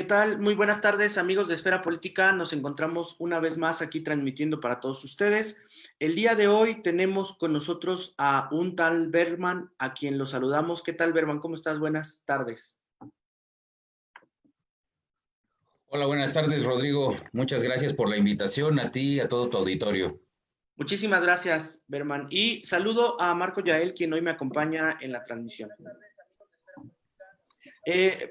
tal? Muy buenas tardes, amigos de Esfera Política. Nos encontramos una vez más aquí transmitiendo para todos ustedes. El día de hoy tenemos con nosotros a un tal Berman, a quien lo saludamos. ¿Qué tal, Berman? ¿Cómo estás? Buenas tardes. Hola, buenas tardes, Rodrigo. Muchas gracias por la invitación a ti y a todo tu auditorio. Muchísimas gracias, Berman. Y saludo a Marco Yael, quien hoy me acompaña en la transmisión.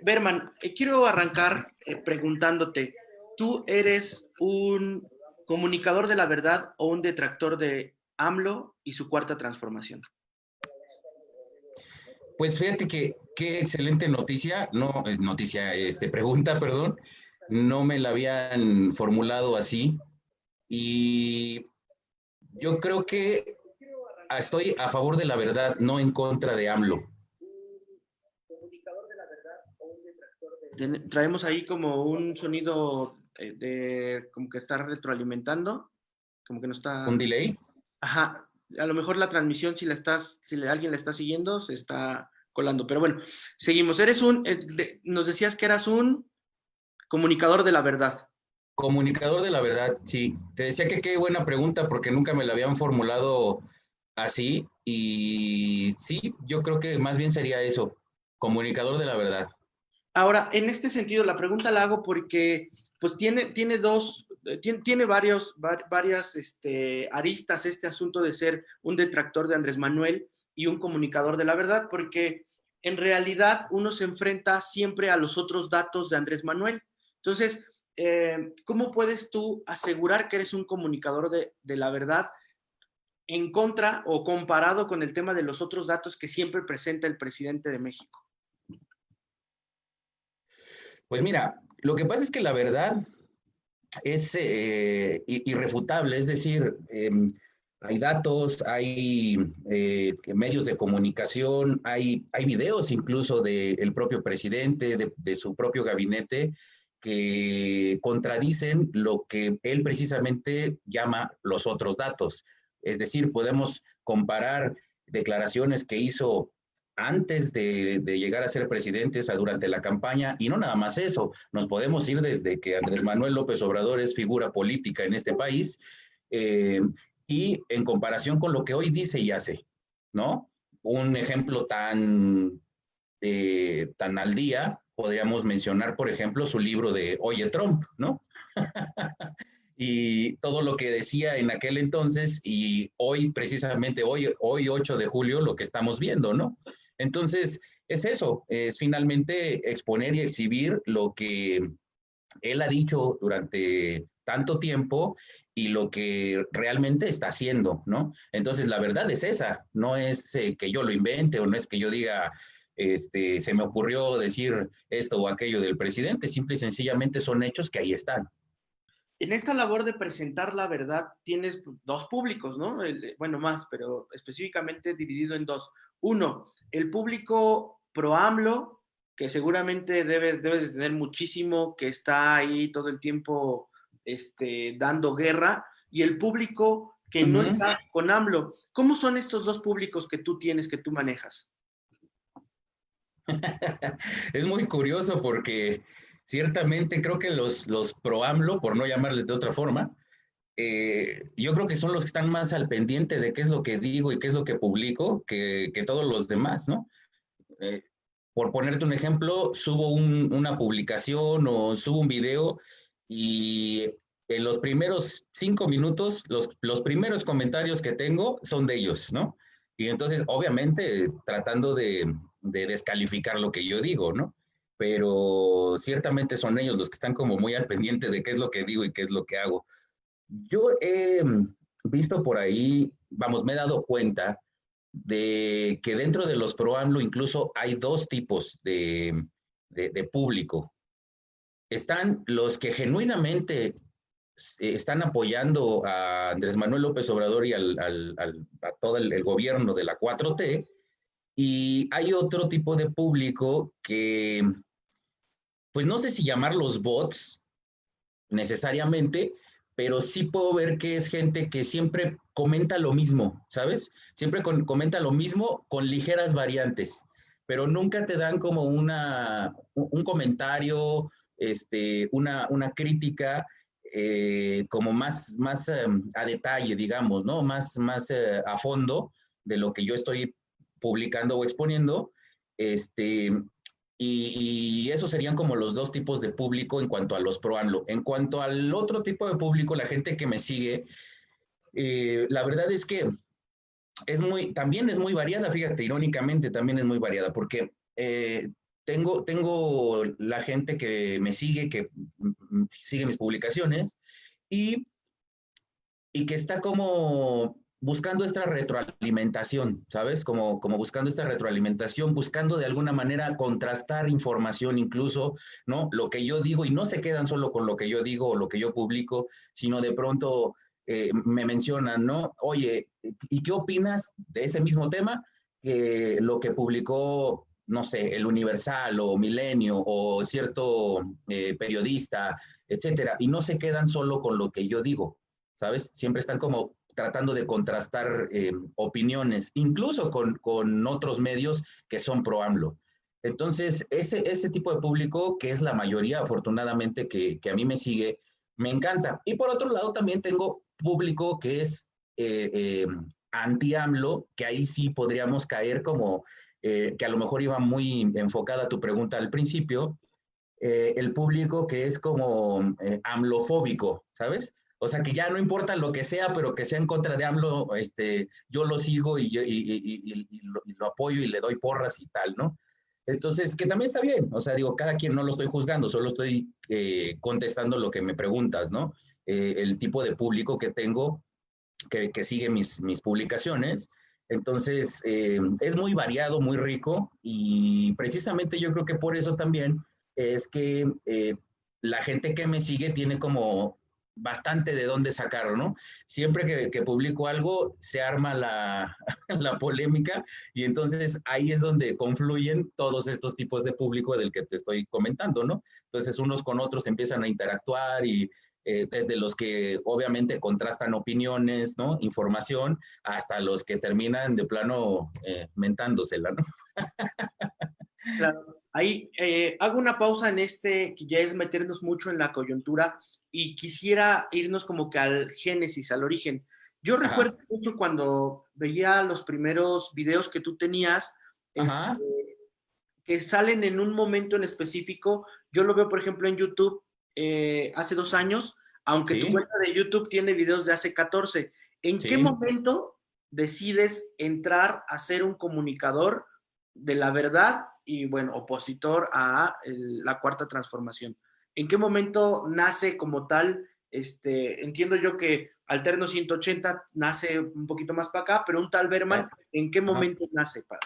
Berman, quiero arrancar preguntándote, ¿tú eres un comunicador de la verdad o un detractor de AMLO y su cuarta transformación? Pues fíjate que qué excelente noticia, no, pregunta, perdón, no me la habían formulado así y yo creo que estoy a favor de la verdad, no en contra de AMLO. Traemos ahí como un sonido como que está retroalimentando, como que no ¿Un está. delay? Ajá, a lo mejor la transmisión, si alguien la está siguiendo, se está colando. Pero bueno, seguimos. Nos decías que eras un comunicador de la verdad. Comunicador de la verdad, sí. Te decía que qué buena pregunta porque nunca me la habían formulado así y sí, yo creo que más bien sería eso, comunicador de la verdad. Ahora, en este sentido, la pregunta la hago porque pues tiene varias aristas este asunto de ser un detractor de Andrés Manuel y un comunicador de la verdad, porque en realidad uno se enfrenta siempre a los otros datos de Andrés Manuel. Entonces, ¿cómo puedes tú asegurar que eres un comunicador de la verdad en contra o comparado con el tema de los otros datos que siempre presenta el presidente de México? Pues mira, lo que pasa es que la verdad es irrefutable, es decir, hay datos, hay medios de comunicación, hay videos incluso del propio presidente, de su propio gabinete, que contradicen lo que él precisamente llama los otros datos. Es decir, podemos comparar declaraciones que hizo antes de llegar a ser presidente, o sea, durante la campaña, y no nada más eso, nos podemos ir desde que Andrés Manuel López Obrador es figura política en este país, eh, y en comparación con lo que hoy dice y hace, ¿no? Un ejemplo tan al día, podríamos mencionar, por ejemplo, su libro de Oye Trump, ¿no? Y todo lo que decía en aquel entonces y hoy, precisamente hoy 8 de julio, lo que estamos viendo, ¿no? Entonces, es eso, es finalmente exponer y exhibir lo que él ha dicho durante tanto tiempo y lo que realmente está haciendo, ¿no? Entonces, la verdad es esa, no es que yo lo invente o no es que yo diga, se me ocurrió decir esto o aquello del presidente, simple y sencillamente son hechos que ahí están. En esta labor de presentar la verdad tienes dos públicos, ¿no? Bueno, más, pero específicamente dividido en dos. Uno, el público pro AMLO, que seguramente debes de tener muchísimo, que está ahí todo el tiempo dando guerra, y el público que no está con AMLO. ¿Cómo son estos dos públicos que tú tienes, que tú manejas? Es muy curioso porque ciertamente creo que los pro AMLO, por no llamarles de otra forma, yo creo que son los que están más al pendiente de qué es lo que digo y qué es lo que publico que todos los demás, ¿no? Eh, por ponerte un ejemplo, subo una publicación o subo un video y en los primeros 5 minutos, los primeros comentarios que tengo son de ellos, ¿no? Y entonces, obviamente, tratando de descalificar lo que yo digo, ¿no? Pero ciertamente son ellos los que están como muy al pendiente de qué es lo que digo y qué es lo que hago. Yo he visto por ahí, vamos, me he dado cuenta de que dentro de los pro AMLO incluso hay dos tipos de público. Están los que genuinamente están apoyando a Andrés Manuel López Obrador y a todo el gobierno de la 4T, y hay otro tipo de público que, pues no sé si llamarlos bots, necesariamente, pero sí puedo ver que es gente que siempre comenta lo mismo, ¿sabes? Siempre comenta lo mismo con ligeras variantes, pero nunca te dan como un comentario una crítica como más a detalle, digamos, ¿no? Más a fondo de lo que yo estoy publicando o exponiendo. Este, y esos serían como los dos tipos de público en cuanto a los pro AMLO. En cuanto al otro tipo de público, la gente que me sigue, la verdad es que también es muy variada, fíjate, irónicamente también es muy variada, porque tengo la gente que me sigue, que sigue mis publicaciones y, y que está como buscando esta retroalimentación, ¿sabes? Como buscando esta retroalimentación, buscando de alguna manera contrastar información incluso, ¿no? Lo que yo digo, y no se quedan solo con lo que yo digo o lo que yo publico, sino de pronto me mencionan, ¿no? Oye, ¿y qué opinas de ese mismo tema? Lo que publicó, no sé, El Universal o Milenio o cierto periodista, etcétera, y no se quedan solo con lo que yo digo, ¿sabes? Siempre están como tratando de contrastar opiniones, incluso con otros medios que son pro AMLO. Entonces, ese tipo de público, que es la mayoría, afortunadamente, que a mí me sigue, me encanta. Y por otro lado, también tengo público que es anti-AMLO, que ahí sí podríamos caer como, que a lo mejor iba muy enfocada a tu pregunta al principio, el público que es como AMLofóbico, ¿sabes? O sea, que ya no importa lo que sea, pero que sea en contra de AMLO, yo lo sigo y lo apoyo y le doy porras y tal, ¿no? Entonces, que también está bien, o sea, digo, cada quien no lo estoy juzgando, solo estoy contestando lo que me preguntas, ¿no? El tipo de público que tengo que sigue mis publicaciones. Entonces, es muy variado, muy rico y precisamente yo creo que por eso también es que la gente que me sigue tiene como bastante de dónde sacar, ¿no? Siempre que publico algo, se arma la polémica y entonces ahí es donde confluyen todos estos tipos de público del que te estoy comentando, ¿no? Entonces unos con otros empiezan a interactuar y desde los que obviamente contrastan opiniones, ¿no? Información, hasta los que terminan de plano mentándosela, ¿no? Claro. Ahí hago una pausa en este, que ya es meternos mucho en la coyuntura, y quisiera irnos como que al génesis, al origen. Yo Ajá, recuerdo mucho cuando veía los primeros videos que tú tenías, este, ajá, que salen en un momento en específico. Yo lo veo, por ejemplo, en YouTube hace 2 años, aunque tu sí, cuenta de YouTube tiene videos de hace 14. ¿En qué sí. momento decides entrar a ser un comunicador de la verdad y, bueno, opositor a la Cuarta Transformación? ¿En qué momento nace como tal? Entiendo yo que Alterno 180 nace un poquito más para acá, pero un tal Berman, ¿en qué Ajá. momento nace para?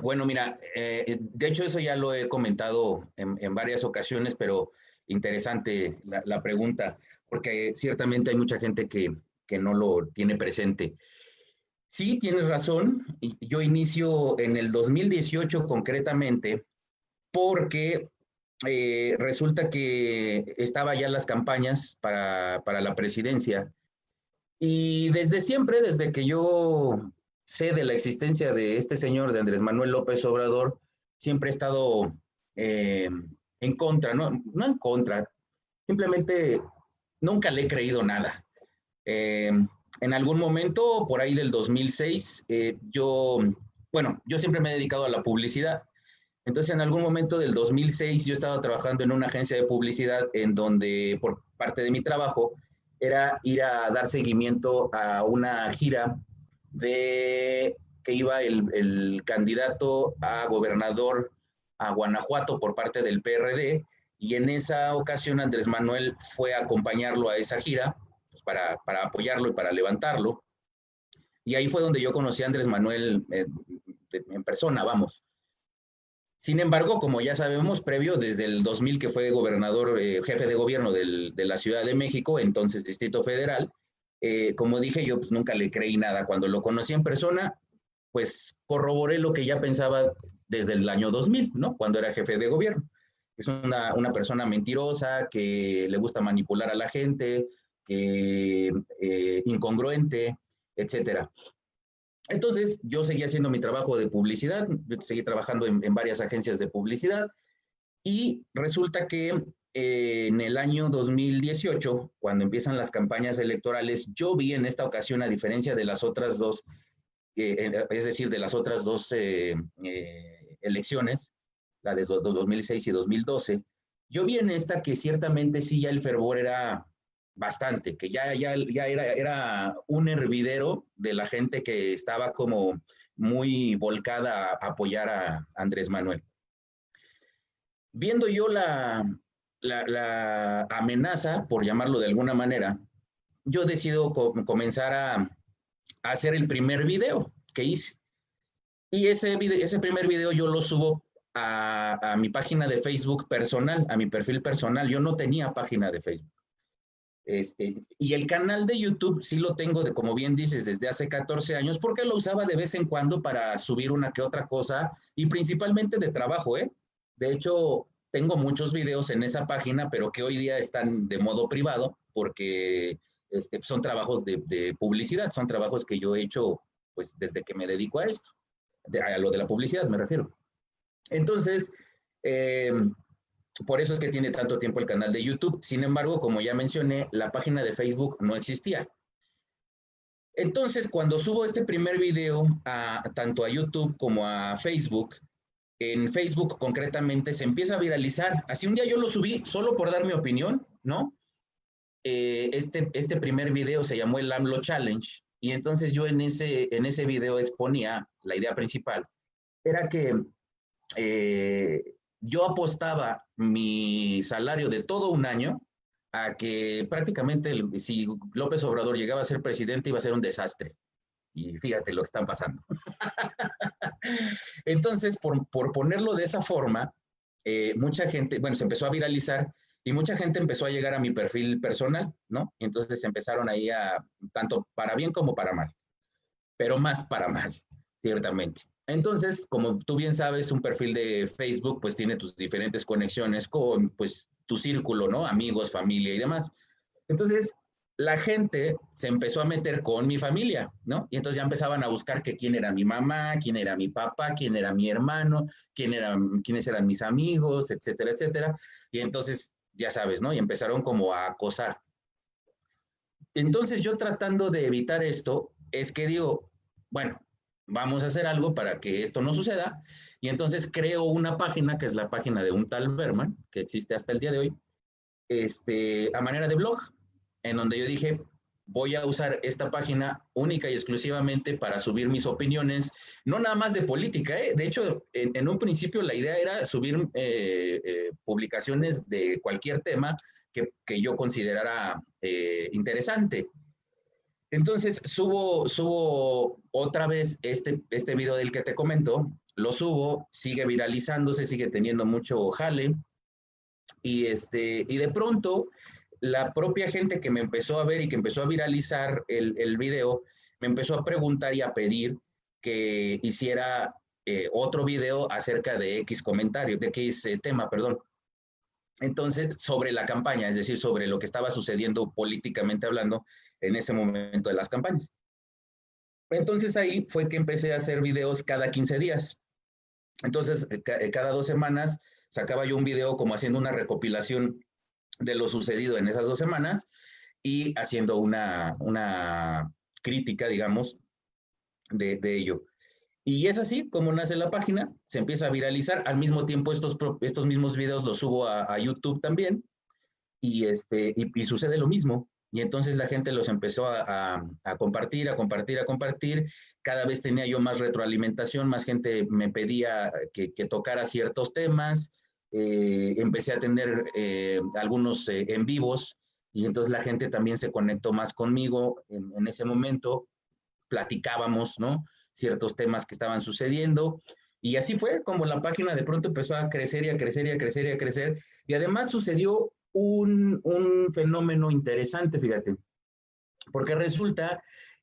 Bueno, mira, de hecho eso ya lo he comentado en varias ocasiones, pero interesante la pregunta, porque ciertamente hay mucha gente que no lo tiene presente. Sí, tienes razón. Yo inicio en el 2018 concretamente porque resulta que estaba ya las campañas para la presidencia y desde siempre, desde que yo sé de la existencia de este señor, de Andrés Manuel López Obrador, siempre he estado eh, en contra, ¿no? No en contra, simplemente nunca le he creído nada. En algún momento, por ahí del 2006, yo siempre me he dedicado a la publicidad. Entonces, en algún momento del 2006, yo estaba trabajando en una agencia de publicidad en donde, por parte de mi trabajo, era ir a dar seguimiento a una gira de que iba el candidato a gobernador a Guanajuato por parte del PRD, y en esa ocasión Andrés Manuel fue a acompañarlo a esa gira pues, para apoyarlo y para levantarlo. Y ahí fue donde yo conocí a Andrés Manuel en persona, vamos. Sin embargo, como ya sabemos, previo desde el 2000 que fue gobernador, jefe de gobierno de la Ciudad de México, entonces Distrito Federal, como dije, yo pues, nunca le creí nada. Cuando lo conocí en persona, pues corroboré lo que ya pensaba desde el año 2000, ¿no? Cuando era jefe de gobierno. Es una persona mentirosa, que le gusta manipular a la gente, que incongruente, etcétera. Entonces, yo seguí haciendo mi trabajo de publicidad, seguí trabajando en varias agencias de publicidad Y resulta que en el año 2018, cuando empiezan las campañas electorales, yo vi en esta ocasión, a diferencia de las otras dos, es decir, de las otras dos elecciones, la de 2006 y 2012, yo vi en esta que ciertamente sí ya el fervor era bastante, que ya era un hervidero de la gente que estaba como muy volcada a apoyar a Andrés Manuel. Viendo yo la amenaza, por llamarlo de alguna manera, yo decido comenzar a hacer el primer video que hice. Y ese primer video yo lo subo a mi página de Facebook personal, a mi perfil personal. Yo no tenía página de Facebook. Y el canal de YouTube sí lo tengo, como bien dices, desde hace 14 años, porque lo usaba de vez en cuando para subir una que otra cosa, y principalmente de trabajo, ¿eh? De hecho, tengo muchos videos en esa página, pero que hoy día están de modo privado, porque son trabajos de publicidad, son trabajos que yo he hecho pues desde que me dedico a esto, a lo de la publicidad me refiero. Entonces, por eso es que tiene tanto tiempo el canal de YouTube. Sin embargo, como ya mencioné, la página de Facebook no existía. Entonces, cuando subo este primer video tanto a YouTube como a Facebook, en Facebook concretamente se empieza a viralizar. Así un día yo lo subí solo por dar mi opinión, ¿no? Este primer video se llamó el AMLO Challenge, y entonces yo en ese video exponía la idea principal. Era que yo apostaba mi salario de todo un año a que prácticamente si López Obrador llegaba a ser presidente iba a ser un desastre. Y fíjate lo que están pasando. Entonces, por ponerlo de esa forma, mucha gente, bueno, se empezó a viralizar y mucha gente empezó a llegar a mi perfil personal, ¿no? Entonces empezaron ahí tanto para bien como para mal, pero más para mal, ciertamente. Entonces, como tú bien sabes, un perfil de Facebook pues tiene tus diferentes conexiones con pues tu círculo, ¿no? Amigos, familia y demás. Entonces, la gente se empezó a meter con mi familia, ¿no? Y entonces ya empezaban a buscar que quién era mi mamá, quién era mi papá, quién era mi hermano, quiénes eran mis amigos, etcétera, etcétera. Y entonces, ya sabes, ¿no? Y empezaron como a acosar. Entonces, yo tratando de evitar esto, es que digo, bueno, vamos a hacer algo para que esto no suceda. Y entonces creo una página, que es la página de un tal Berman, que existe hasta el día de hoy, a manera de blog, en donde yo dije, voy a usar esta página única y exclusivamente para subir mis opiniones, no nada más de política, ¿eh? De hecho, en un principio la idea era subir publicaciones de cualquier tema que yo considerara interesante. Entonces subo otra vez este video del que te comento, lo subo, sigue viralizándose, sigue teniendo mucho jale, y de pronto la propia gente que me empezó a ver y que empezó a viralizar el video, me empezó a preguntar y a pedir que hiciera otro video acerca de X comentario, de X tema, perdón. Entonces, sobre la campaña, es decir, sobre lo que estaba sucediendo políticamente hablando en ese momento de las campañas. Entonces ahí fue que empecé a hacer videos cada 15 días. Entonces, cada 2 semanas sacaba yo un video como haciendo una recopilación de lo sucedido en esas 2 semanas y haciendo una crítica, digamos, de ello. Y es así como nace la página, se empieza a viralizar. Al mismo tiempo, estos mismos videos los subo a YouTube también, y sucede lo mismo. Y entonces la gente los empezó a compartir, a compartir, a compartir. Cada vez tenía yo más retroalimentación, más gente me pedía que tocara ciertos temas. Empecé a tener algunos en vivos, y entonces la gente también se conectó más conmigo en ese momento. Platicábamos, ¿no? Ciertos temas que estaban sucediendo. Y así fue como la página de pronto empezó a crecer y a crecer y a crecer y a crecer. Y además sucedió un fenómeno interesante, fíjate, porque resulta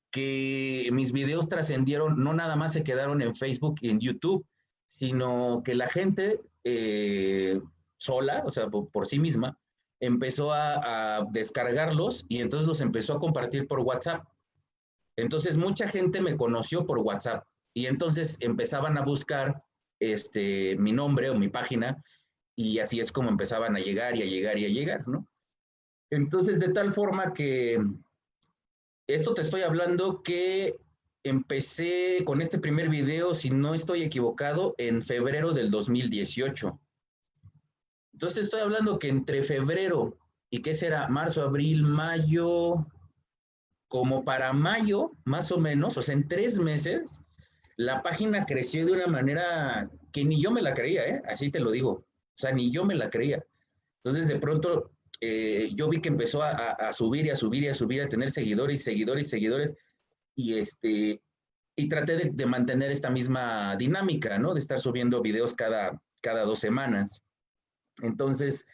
que mis videos trascendieron, no nada más se quedaron en Facebook y en YouTube, sino que la gente sola, o sea, por sí misma, empezó a descargarlos y entonces los empezó a compartir por WhatsApp. Entonces mucha gente me conoció por WhatsApp y entonces empezaban a buscar mi nombre o mi página, y así es como empezaban a llegar y a llegar y a llegar, ¿no? Entonces, de tal forma que esto te estoy hablando que empecé con este primer video, si no estoy equivocado, en febrero del 2018. Entonces te estoy hablando que entre febrero y qué será, marzo, abril, mayo, como para mayo, más o menos, o sea, en 3 meses, la página creció de una manera que ni yo me la creía, ¿eh? Así te lo digo. O sea, ni yo me la creía. Entonces, de pronto, yo vi que empezó a subir y a subir y a subir, a tener seguidores, seguidores, seguidores, y y traté de mantener esta misma dinámica, ¿no? De estar subiendo videos cada 2 semanas. Entonces,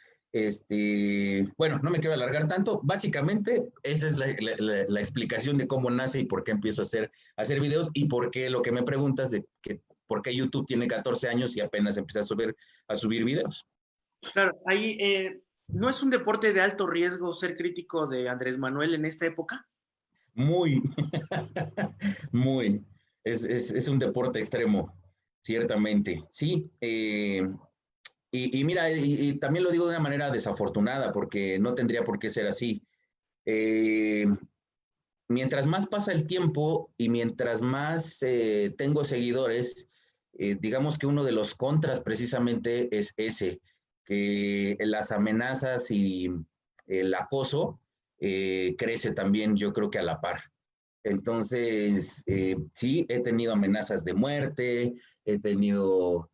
bueno, no me quiero alargar tanto. Básicamente, esa es la explicación de cómo nace y por qué empiezo a hacer videos y por qué lo que me preguntas de que por qué YouTube tiene 14 años y apenas empecé a subir videos. Claro, ahí no es un deporte de alto riesgo ser crítico de Andrés Manuel en esta época. Muy, muy. Es un deporte extremo, ciertamente. Sí, y mira, y también lo digo de una manera desafortunada, porque no tendría por qué ser así. Eh, Mientras más pasa el tiempo y mientras más tengo seguidores, digamos que uno de los contras precisamente es ese, que las amenazas y el acoso crece también, yo creo que a la par. Entonces, sí, he tenido amenazas de muerte, he tenido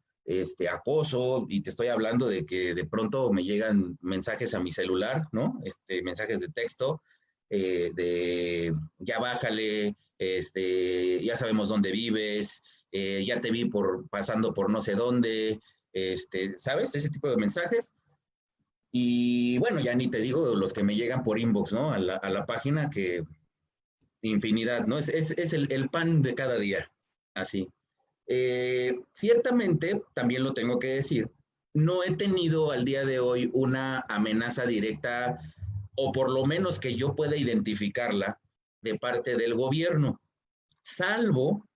acoso, y te estoy hablando de que de pronto me llegan mensajes a mi celular, ¿no? Mensajes de texto, de ya bájale, ya sabemos dónde vives, ya te vi pasando por no sé dónde, ¿sabes? Ese tipo de mensajes. Y bueno, ya ni te digo los que me llegan por inbox, ¿no? A la página, que infinidad, ¿no? Es el pan de cada día, así. Ciertamente, también lo tengo que decir, no he tenido al día de hoy una amenaza directa, o por lo menos que yo pueda identificarla, de parte del gobierno, salvo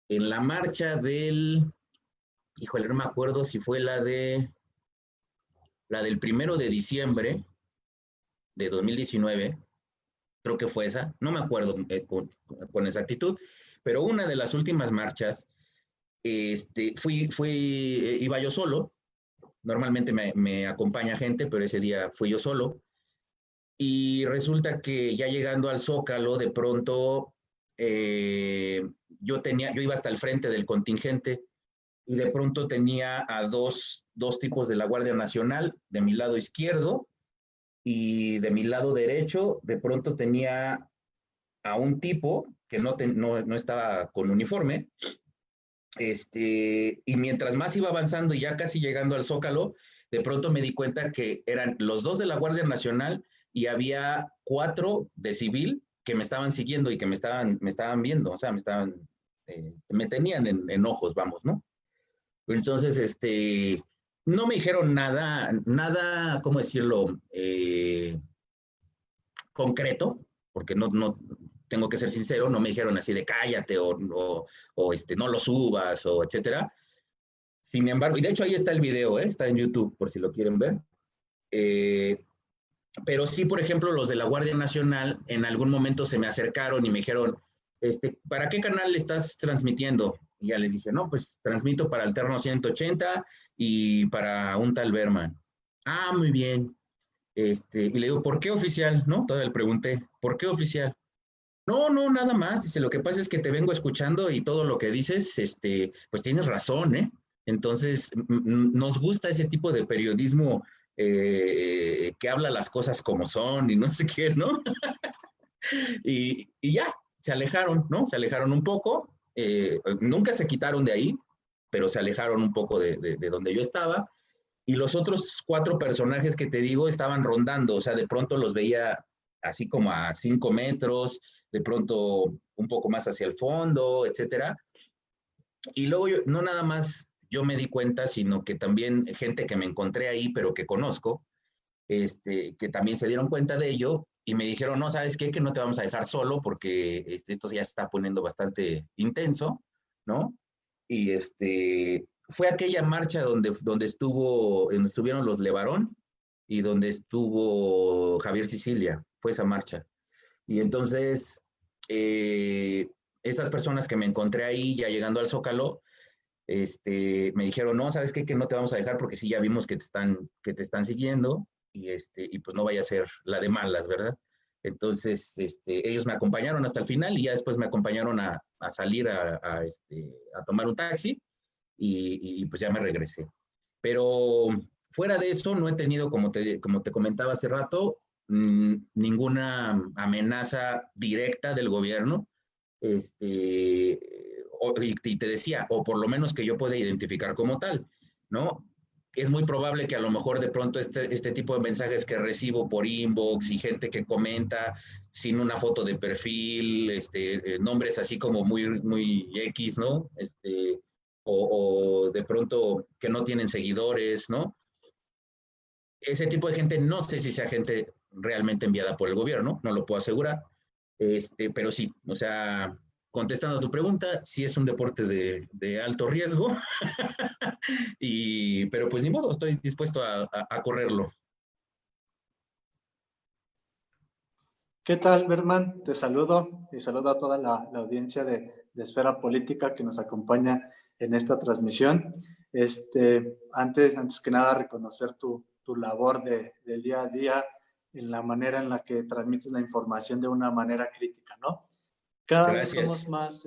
en la marcha híjole, no me acuerdo si fue la del 1 de diciembre de 2019, creo que fue esa, no me acuerdo con exactitud, pero una de las últimas marchas, iba yo solo. Normalmente me acompaña gente, pero ese día fui yo solo, y resulta que ya llegando al Zócalo, de pronto, yo iba hasta el frente del contingente, y de pronto tenía a dos tipos de la Guardia Nacional de mi lado izquierdo, y de mi lado derecho de pronto tenía a un tipo que no estaba con uniforme, y mientras más iba avanzando y ya casi llegando al Zócalo, de pronto me di cuenta que eran los dos de la Guardia Nacional y había 4 de civil que me estaban siguiendo y que me estaban viendo, o sea, me tenían en ojos, vamos, ¿no? Entonces, no me dijeron nada, ¿cómo decirlo? Concreto, porque no tengo que ser sincero, no me dijeron así de cállate o no lo subas o etcétera. Sin embargo, y de hecho ahí está el video, está en YouTube por si lo quieren ver. Eh, pero sí, por ejemplo, los de la Guardia Nacional en algún momento se me acercaron y me dijeron, ¿para qué canal estás transmitiendo? Y ya les dije, no, pues transmito para Alterno 180 y para un tal Berman. Ah, muy bien. Y le digo, ¿por qué oficial? ¿No? Todavía le pregunté, ¿por qué oficial? No, no, nada más. Dice, lo que pasa es que te vengo escuchando y todo lo que dices, pues tienes razón, ¿eh? Entonces, nos gusta ese tipo de periodismo que habla las cosas como son y no sé qué, ¿no? Y ya, se alejaron, ¿no? Se alejaron un poco, nunca se quitaron de ahí, pero se alejaron un poco de donde yo estaba. Y los otros 4 personajes que te digo estaban rondando, o sea, de pronto los veía así como a 5 metros, de pronto un poco más hacia el fondo, etcétera. Y luego no nada más yo me di cuenta, sino que también gente que me encontré ahí, pero que conozco, que también se dieron cuenta de ello y me dijeron, no, ¿sabes qué? Que no te vamos a dejar solo porque esto ya se está poniendo bastante intenso, ¿no? Y fue aquella marcha donde estuvieron los Levarón y donde estuvo Javier Sicilia, fue esa marcha. Y entonces, estas personas que me encontré ahí, ya llegando al Zócalo, me dijeron, no, ¿sabes qué? Que no te vamos a dejar porque sí, ya vimos que te están siguiendo y pues no vaya a ser la de malas, ¿verdad? Entonces, ellos me acompañaron hasta el final y ya después me acompañaron a salir a tomar un taxi y pues ya me regresé. Pero fuera de eso, no he tenido, como te comentaba hace rato, ninguna amenaza directa del gobierno. Y te decía, o por lo menos que yo pueda identificar como tal, ¿no? Es muy probable que a lo mejor de pronto este tipo de mensajes que recibo por inbox y gente que comenta sin una foto de perfil, nombres así como muy X, ¿no? O de pronto que no tienen seguidores, ¿no? Ese tipo de gente no sé si sea gente realmente enviada por el gobierno, no lo puedo asegurar, pero sí, o sea, contestando a tu pregunta, sí es un deporte de alto riesgo, pero pues ni modo, estoy dispuesto a correrlo. ¿Qué tal, Berman? Te saludo y saludo a toda la audiencia de Esfera Política que nos acompaña en esta transmisión. Antes que nada, reconocer tu labor del día a día en la manera en la que transmites la información de una manera crítica, ¿no? Cada vez somos más,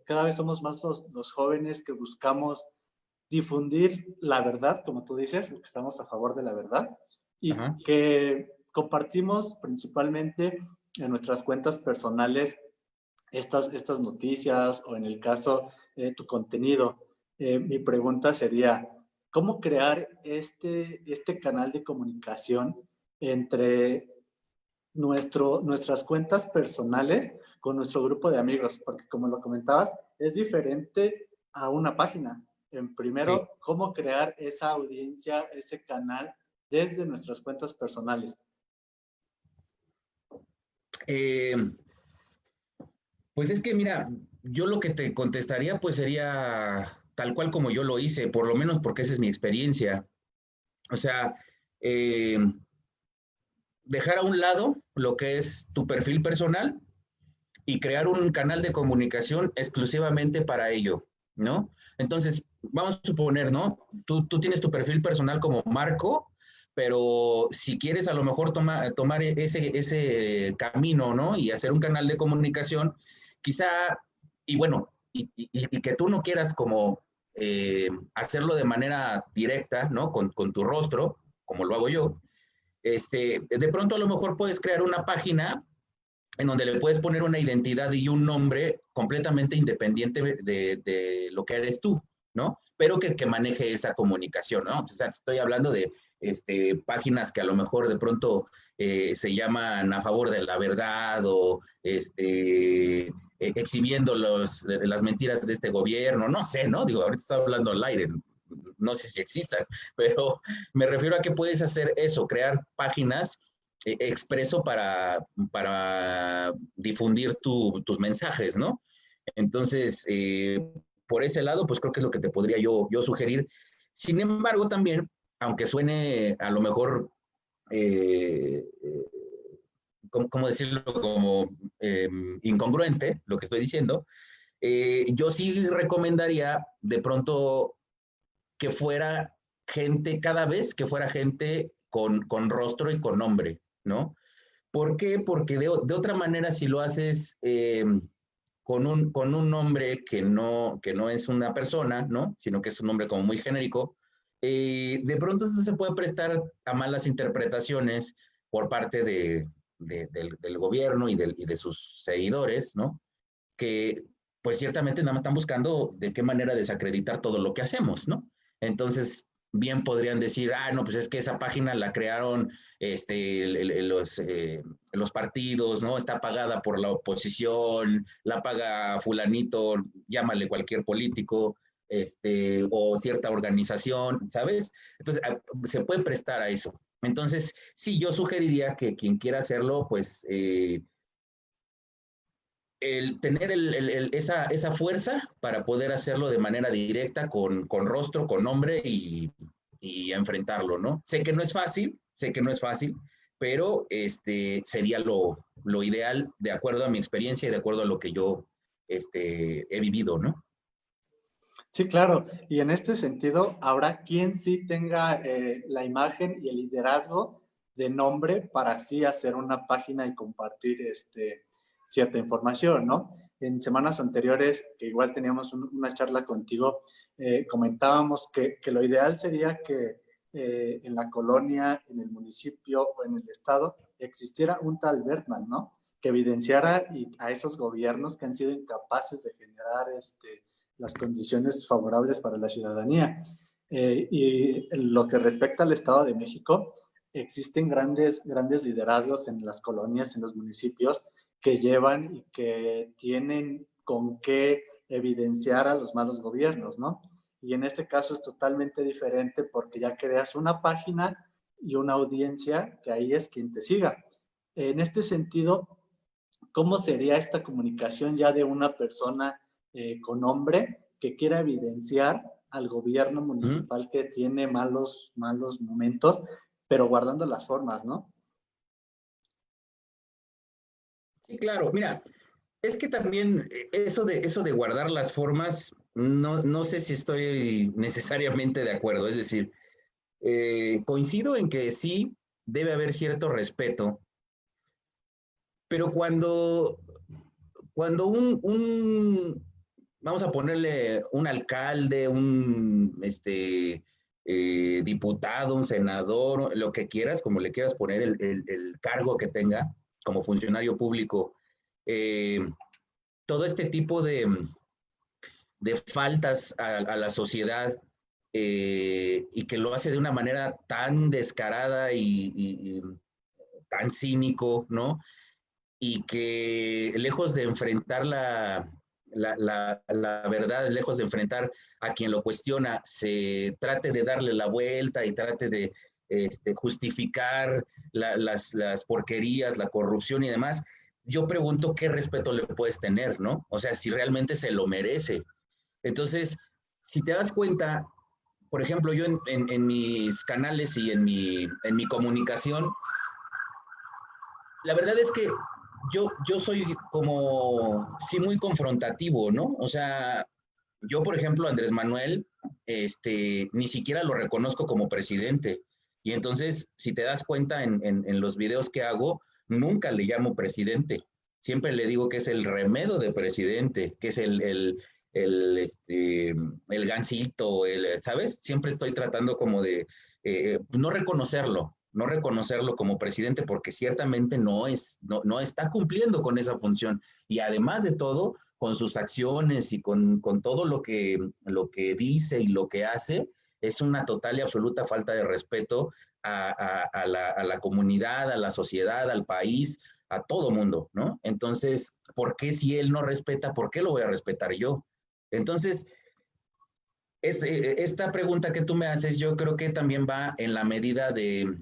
cada vez somos más los jóvenes que buscamos difundir la verdad, como tú dices, que estamos a favor de la verdad, y Ajá. que compartimos principalmente en nuestras cuentas personales estas noticias o en el caso tu contenido. Mi pregunta sería, ¿cómo crear este canal de comunicación entre nuestras cuentas personales con nuestro grupo de amigos? Porque como lo comentabas, es diferente a una página. En primero, sí, cómo crear esa audiencia, ese canal desde nuestras cuentas personales. Pues es que mira, yo lo que te contestaría pues sería tal cual como yo lo hice, por lo menos porque esa es mi experiencia. O sea, dejar a un lado lo que es tu perfil personal y crear un canal de comunicación exclusivamente para ello, ¿no? Entonces, vamos a suponer, ¿no? Tú tienes tu perfil personal como Marco, pero si quieres a lo mejor tomar ese camino, ¿no? Y hacer un canal de comunicación, quizá, y bueno, y que tú no quieras como hacerlo de manera directa, ¿no? Con tu rostro, como lo hago yo, de pronto a lo mejor puedes crear una página en donde le puedes poner una identidad y un nombre completamente independiente de lo que eres tú, ¿no? Pero que maneje esa comunicación, ¿no? O sea, estoy hablando de páginas que a lo mejor de pronto se llaman a favor de la verdad o exhibiendo las mentiras de este gobierno, no sé, ¿no? Digo, ahorita estoy hablando al aire, no sé si existan, pero me refiero a que puedes hacer eso, crear páginas expreso para difundir tus mensajes, ¿no? Entonces, por ese lado, pues creo que es lo que te podría yo sugerir. Sin embargo, también, aunque suene a lo mejor, ¿cómo decirlo? Como incongruente lo que estoy diciendo, yo sí recomendaría de pronto que fuera gente, cada vez que fuera gente con rostro y con nombre, ¿no? ¿Por qué? Porque de otra manera, si lo haces con un nombre que no es una persona, ¿no? Sino que es un nombre como muy genérico, de pronto esto se puede prestar a malas interpretaciones por parte del gobierno y de sus seguidores, ¿no? Que pues ciertamente nada más están buscando de qué manera desacreditar todo lo que hacemos, ¿no? Entonces, bien podrían decir, ah, no, pues es que esa página la crearon los partidos, ¿no? Está pagada por la oposición, la paga fulanito, llámale cualquier político, o cierta organización, ¿sabes? Entonces, se puede prestar a eso. Entonces, sí, yo sugeriría que quien quiera hacerlo, pues el tener esa fuerza para poder hacerlo de manera directa, con rostro, con nombre y enfrentarlo, ¿no? Sé que no es fácil, pero sería lo ideal de acuerdo a mi experiencia y de acuerdo a lo que yo he vivido, ¿no? Sí, claro. Y en este sentido, habrá quien sí tenga la imagen y el liderazgo de nombre para así hacer una página y compartir cierta información, ¿no? En semanas anteriores, que igual teníamos una charla contigo, comentábamos que lo ideal sería que en la colonia, en el municipio o en el estado existiera un tal Bertman, ¿no? Que evidenciara a esos gobiernos que han sido incapaces de generar las condiciones favorables para la ciudadanía. Y en lo que respecta al Estado de México, existen grandes liderazgos en las colonias, en los municipios, que llevan y que tienen con qué evidenciar a los malos gobiernos, ¿no? Y en este caso es totalmente diferente porque ya creas una página y una audiencia que ahí es quien te siga. En este sentido, ¿cómo sería esta comunicación ya de una persona con nombre que quiera evidenciar al gobierno Ujú. municipal que tiene malos momentos, pero guardando las formas, ¿no? Sí, claro, mira, es que también eso de guardar las formas, no sé si estoy necesariamente de acuerdo. Es decir, coincido en que sí debe haber cierto respeto, pero cuando vamos a ponerle un alcalde, un diputado, un senador, lo que quieras, como le quieras poner el cargo que tenga como funcionario público, eh, todo este tipo de faltas a la sociedad, y que lo hace de una manera tan descarada y tan cínico, ¿no? Y que lejos de enfrentar la verdad, lejos de enfrentar a quien lo cuestiona, se trate de darle la vuelta y trate de justificar las porquerías, la corrupción y demás. Yo pregunto qué respeto le puedes tener, ¿no? O sea, si realmente se lo merece. Entonces, si te das cuenta, por ejemplo, yo en mis canales y en mi comunicación, la verdad es que yo soy como, sí, muy confrontativo, ¿no? O sea, yo, por ejemplo, Andrés Manuel, ni siquiera lo reconozco como presidente. Y entonces, si te das cuenta en los videos que hago, nunca le llamo presidente. Siempre le digo que es el remedo de presidente, que es el gancito, ¿sabes? Siempre estoy tratando como de no reconocerlo como presidente porque ciertamente no está cumpliendo con esa función. Y además de todo, con sus acciones y con todo lo que dice y lo que hace, es una total y absoluta falta de respeto a la comunidad, a la sociedad, al país, a todo mundo, ¿no? Entonces, ¿por qué si él no respeta, por qué lo voy a respetar yo? Entonces, esta pregunta que tú me haces, yo creo que también va en la medida de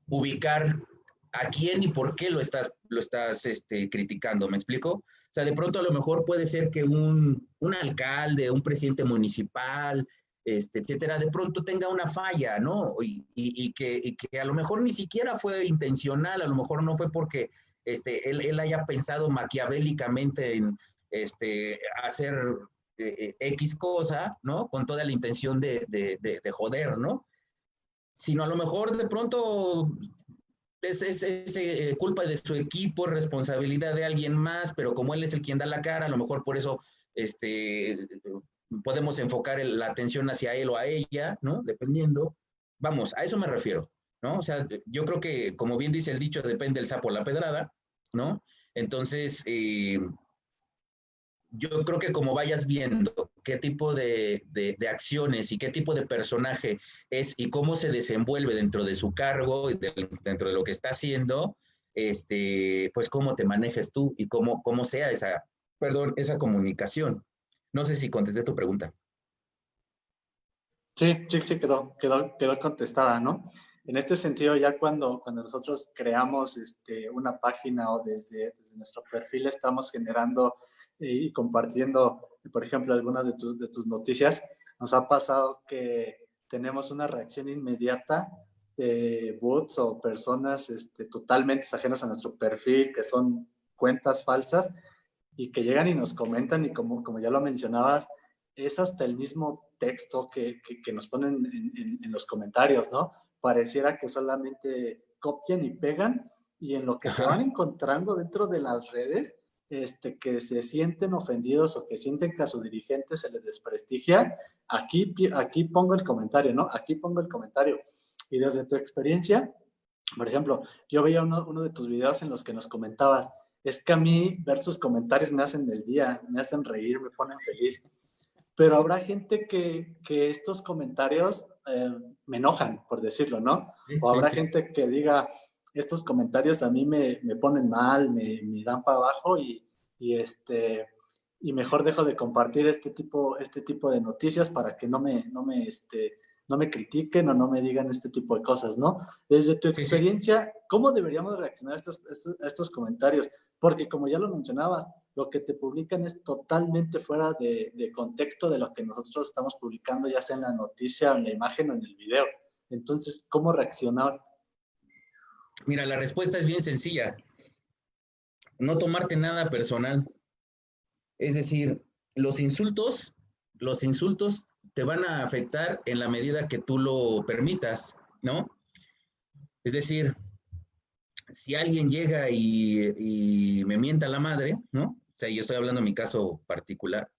ubicar a quién y por qué lo estás criticando, ¿me explico? O sea, de pronto a lo mejor puede ser que un alcalde, un presidente municipal, etcétera, de pronto tenga una falla, ¿no? Y que a lo mejor ni siquiera fue intencional, a lo mejor no fue porque él haya pensado maquiavélicamente en hacer X cosa, ¿no? Con toda la intención de joder, ¿no? Sino a lo mejor de pronto es culpa de su equipo, responsabilidad de alguien más, pero como él es el quien da la cara, a lo mejor por eso podemos enfocar la atención hacia él o a ella, ¿no? Dependiendo. Vamos, a eso me refiero, ¿no? O sea, yo creo que, como bien dice el dicho, depende el sapo la pedrada, ¿no? Entonces, yo creo que como vayas viendo qué tipo de acciones y qué tipo de personaje es y cómo se desenvuelve dentro de su cargo y dentro de lo que está haciendo, pues cómo te manejes tú y cómo sea esa comunicación. No sé si contesté tu pregunta. Sí, sí, sí, quedó contestada, ¿no? En este sentido, ya cuando nosotros creamos una página o desde nuestro perfil estamos generando y compartiendo, por ejemplo, algunas de tus noticias, nos ha pasado que tenemos una reacción inmediata de bots o personas totalmente ajenas a nuestro perfil, que son cuentas falsas y que llegan y nos comentan y como ya lo mencionabas, es hasta el mismo texto que nos ponen en los comentarios, ¿no? Pareciera que solamente copian y pegan y en lo que se van Ajá. encontrando dentro de las redes, que se sienten ofendidos o que sienten que a su dirigente se les desprestigia, aquí pongo el comentario, ¿no? Aquí pongo el comentario. Y desde tu experiencia, por ejemplo, yo veía uno de tus videos en los que nos comentabas, es que a mí ver sus comentarios me hacen del día, me hacen reír, me ponen feliz. Pero habrá gente que estos comentarios me enojan, por decirlo, ¿no? Sí, O sí, habrá sí. gente que diga, estos comentarios a mí me ponen mal, me dan para abajo y mejor dejo de compartir este tipo de noticias para que no me critiquen o no me digan este tipo de cosas, ¿no? Desde tu Sí, sí. experiencia, ¿cómo deberíamos reaccionar a estos comentarios? Porque como ya lo mencionabas, lo que te publican es totalmente fuera de contexto de lo que nosotros estamos publicando, ya sea en la noticia, en la imagen o en el video. Entonces, ¿cómo reaccionar? Mira, la respuesta es bien sencilla. No tomarte nada personal. Es decir, los insultos te van a afectar en la medida que tú lo permitas, ¿no? Es decir, si alguien llega y me mienta la madre, ¿no? O sea, yo estoy hablando de mi caso particular,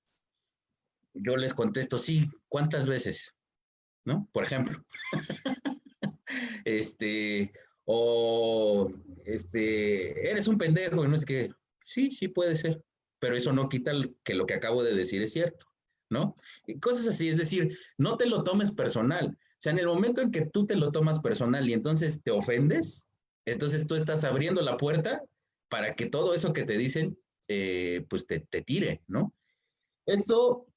yo les contesto, sí, ¿cuántas veces? ¿No? Por ejemplo, este, o, eres un pendejo, y no es que, sí, sí puede ser, pero eso no quita que lo que acabo de decir es cierto, ¿no? Y cosas así, es decir, no te lo tomes personal. O sea, en el momento en que tú te lo tomas personal y entonces te ofendes, entonces tú estás abriendo la puerta para que todo eso que te dicen, pues te tire, ¿no? Esto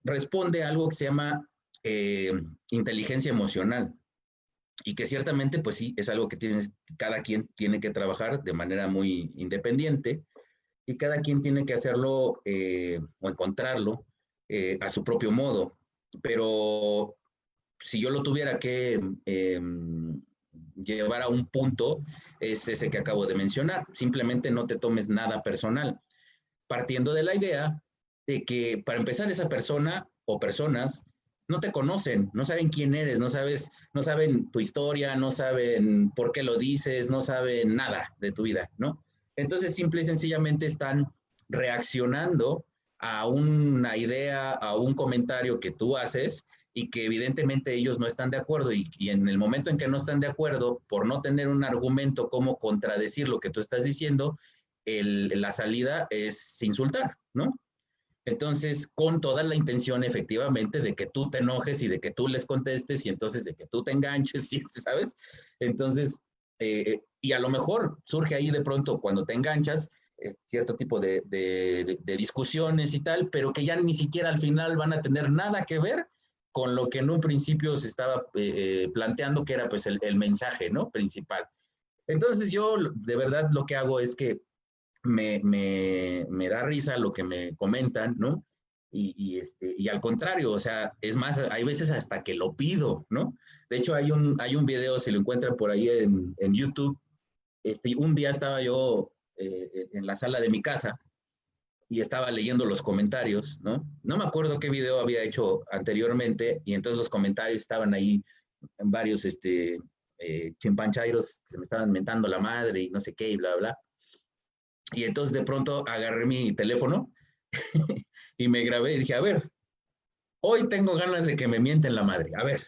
responde a algo que se llama eh, inteligencia emocional y que ciertamente, pues sí, es algo que cada quien tiene que trabajar de manera muy independiente y cada quien tiene que hacerlo o encontrarlo a su propio modo. Pero si yo lo tuviera que llevar a un punto, es ese que acabo de mencionar. Simplemente no te tomes nada personal, partiendo de la idea de que para empezar esa persona o personas no te conocen, no saben quién eres, no saben tu historia, no saben por qué lo dices, no saben nada de tu vida, ¿no? Entonces simple y sencillamente están reaccionando a una idea, a un comentario que tú haces y que evidentemente ellos no están de acuerdo y en el momento en que no están de acuerdo, por no tener un argumento como contradecir lo que tú estás diciendo, la salida es insultar, ¿no? Entonces, con toda la intención efectivamente de que tú te enojes y de que tú les contestes y entonces de que tú te enganches, ¿sabes? Entonces, y a lo mejor surge ahí de pronto cuando te enganchas cierto tipo de discusiones y tal, pero que ya ni siquiera al final van a tener nada que ver con lo que en un principio se estaba planteando, que era pues el mensaje, ¿no? Principal. Entonces yo de verdad lo que hago es que me da risa lo que me comentan, ¿no? Y al contrario, o sea, es más, hay veces hasta que lo pido, ¿no? De hecho, hay un video, si lo encuentran por ahí en YouTube, un día estaba yo en la sala de mi casa y estaba leyendo los comentarios, ¿no? No me acuerdo qué video había hecho anteriormente y entonces los comentarios estaban ahí en varios chimpanchairos que se me estaban mentando la madre y no sé qué y bla, bla. Y entonces de pronto agarré mi teléfono y me grabé y dije, a ver, hoy tengo ganas de que me mienten la madre. A ver,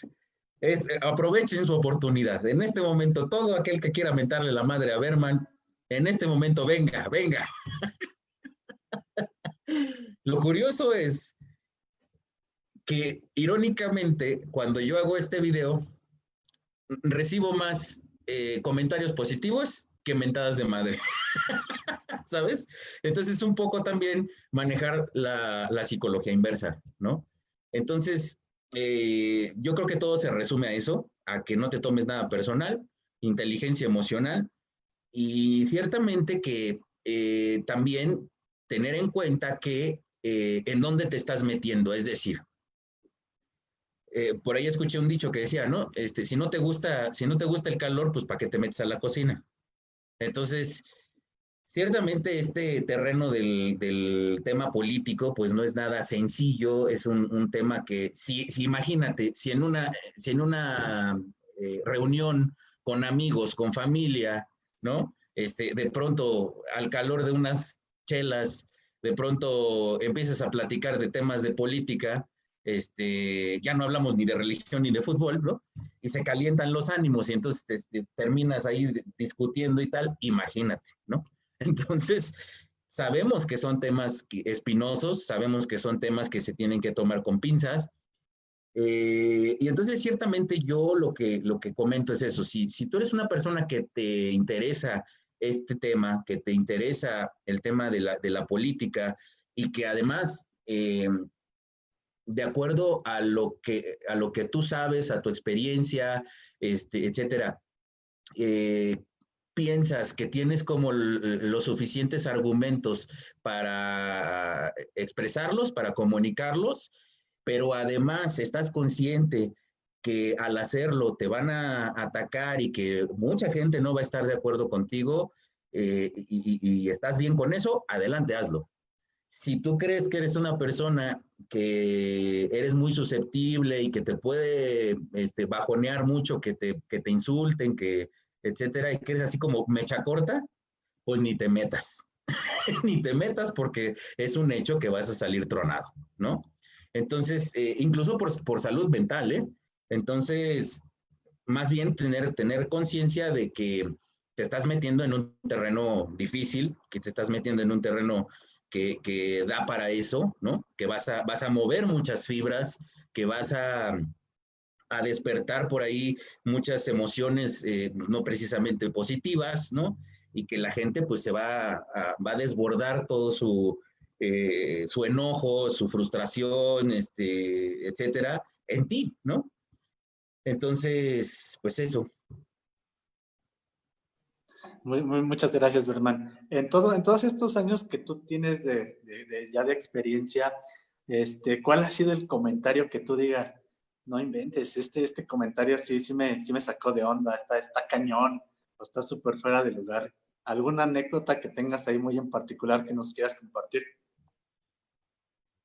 aprovechen su oportunidad. En este momento, todo aquel que quiera mentarle la madre a Berman, en este momento, venga, venga. Lo curioso es que, irónicamente, cuando yo hago este video, recibo más comentarios positivos que mentadas de madre. ¿Sabes? Entonces, un poco también manejar la psicología inversa, ¿no? Entonces, yo creo que todo se resume a eso, a que no te tomes nada personal, inteligencia emocional, y ciertamente que también tener en cuenta que en dónde te estás metiendo, es decir, por ahí escuché un dicho que decía, ¿no? Si no te gusta el calor, pues ¿para qué te metes a la cocina? Entonces, ciertamente este terreno del tema político, pues no es nada sencillo, es un tema que, si imagínate, si en una reunión con amigos, con familia, ¿no? De pronto, al calor de unas chelas, de pronto empiezas a platicar de temas de política, ya no hablamos ni de religión ni de fútbol, ¿no? Y se calientan los ánimos y entonces terminas ahí discutiendo y tal, imagínate, ¿no? Entonces, sabemos que son temas espinosos, sabemos que son temas que se tienen que tomar con pinzas, y entonces ciertamente yo lo que comento es eso, si tú eres una persona que te interesa este tema, que te interesa el tema de la política y que además, de acuerdo a lo que tú sabes, a tu experiencia, etcétera, piensas que tienes como los suficientes argumentos para expresarlos, para comunicarlos, pero además estás consciente que al hacerlo te van a atacar y que mucha gente no va a estar de acuerdo contigo, y estás bien con eso, adelante, hazlo. Si tú crees que eres una persona que eres muy susceptible y que te puede bajonear mucho, que te insulten, etcétera, y que eres así como mecha corta, pues ni te metas. Ni te metas porque es un hecho que vas a salir tronado, ¿no? Entonces, incluso por salud mental, ¿eh? Entonces, más bien tener conciencia de que te estás metiendo en un terreno difícil, que te estás metiendo en un terreno que da para eso, ¿no? Que vas a mover muchas fibras, que vas a despertar por ahí muchas emociones no precisamente positivas, ¿no? Y que la gente pues se va a desbordar todo su enojo, su frustración, etcétera, en ti, ¿no? Entonces, pues eso. Muchas gracias, Berman. En todos estos años que tú tienes ya de experiencia, ¿cuál ha sido el comentario que tú digas, no inventes, este comentario sí me sacó de onda, está cañón, o está súper fuera de lugar? ¿Alguna anécdota que tengas ahí muy en particular que nos quieras compartir?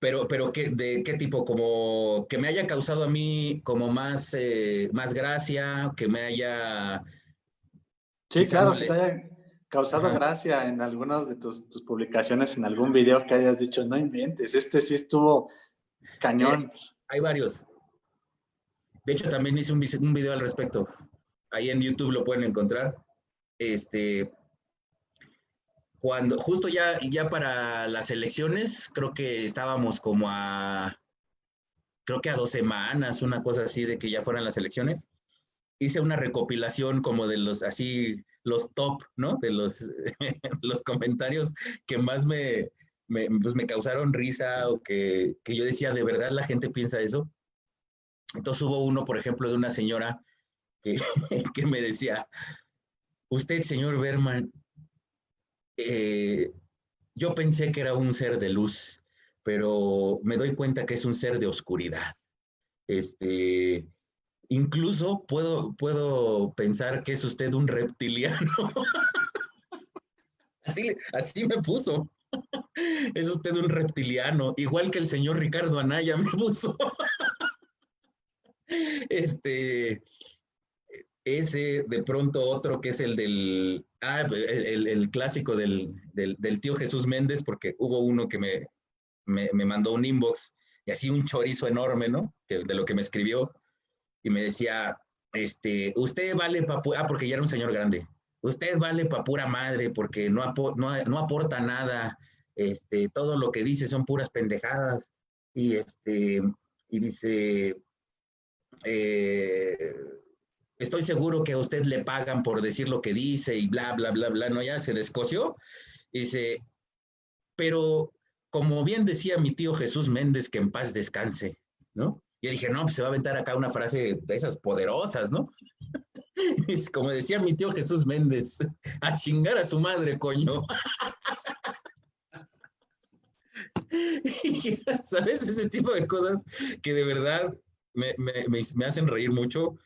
Pero ¿de qué tipo? Como que me haya causado a mí como más gracia, que me haya Sí, quizá claro, que te molestado. haya causado Ajá. gracia en algunas de tus publicaciones, en algún video que hayas dicho, no inventes, este sí estuvo cañón. Hay varios. De hecho, también hice un video al respecto. Ahí en YouTube lo pueden encontrar. Este, Cuando justo ya para las elecciones, creo que estábamos como creo que a 2 semanas, una cosa así de que ya fueran las elecciones. Hice una recopilación como de los top, ¿no? De los comentarios que más pues me causaron risa o que yo decía, ¿de verdad la gente piensa eso? Entonces hubo uno, por ejemplo, de una señora que, que me decía, usted, señor Berman, eh, yo pensé que era un ser de luz, pero me doy cuenta que es un ser de oscuridad. Este, Incluso puedo pensar que es usted un reptiliano. Así me puso. Es usted un reptiliano, igual que el señor Ricardo Anaya me puso. Este, Ese, de pronto otro que es el clásico del tío Jesús Méndez, porque hubo uno que me mandó un inbox y así un chorizo enorme, ¿no? De lo que me escribió y me decía, usted vale para porque ya era un señor grande, usted vale para pura madre porque no aporta nada, todo lo que dice son puras pendejadas, y dice, eh, estoy seguro que a usted le pagan por decir lo que dice y bla, bla, bla, bla, no, ya se descoció, y dice, pero como bien decía mi tío Jesús Méndez, que en paz descanse, ¿no? Yo dije, no, pues se va a aventar acá una frase de esas poderosas, ¿no? Es como decía mi tío Jesús Méndez, a chingar a su madre, coño. ¿Sabes? Ese tipo de cosas que de verdad me hacen reír mucho,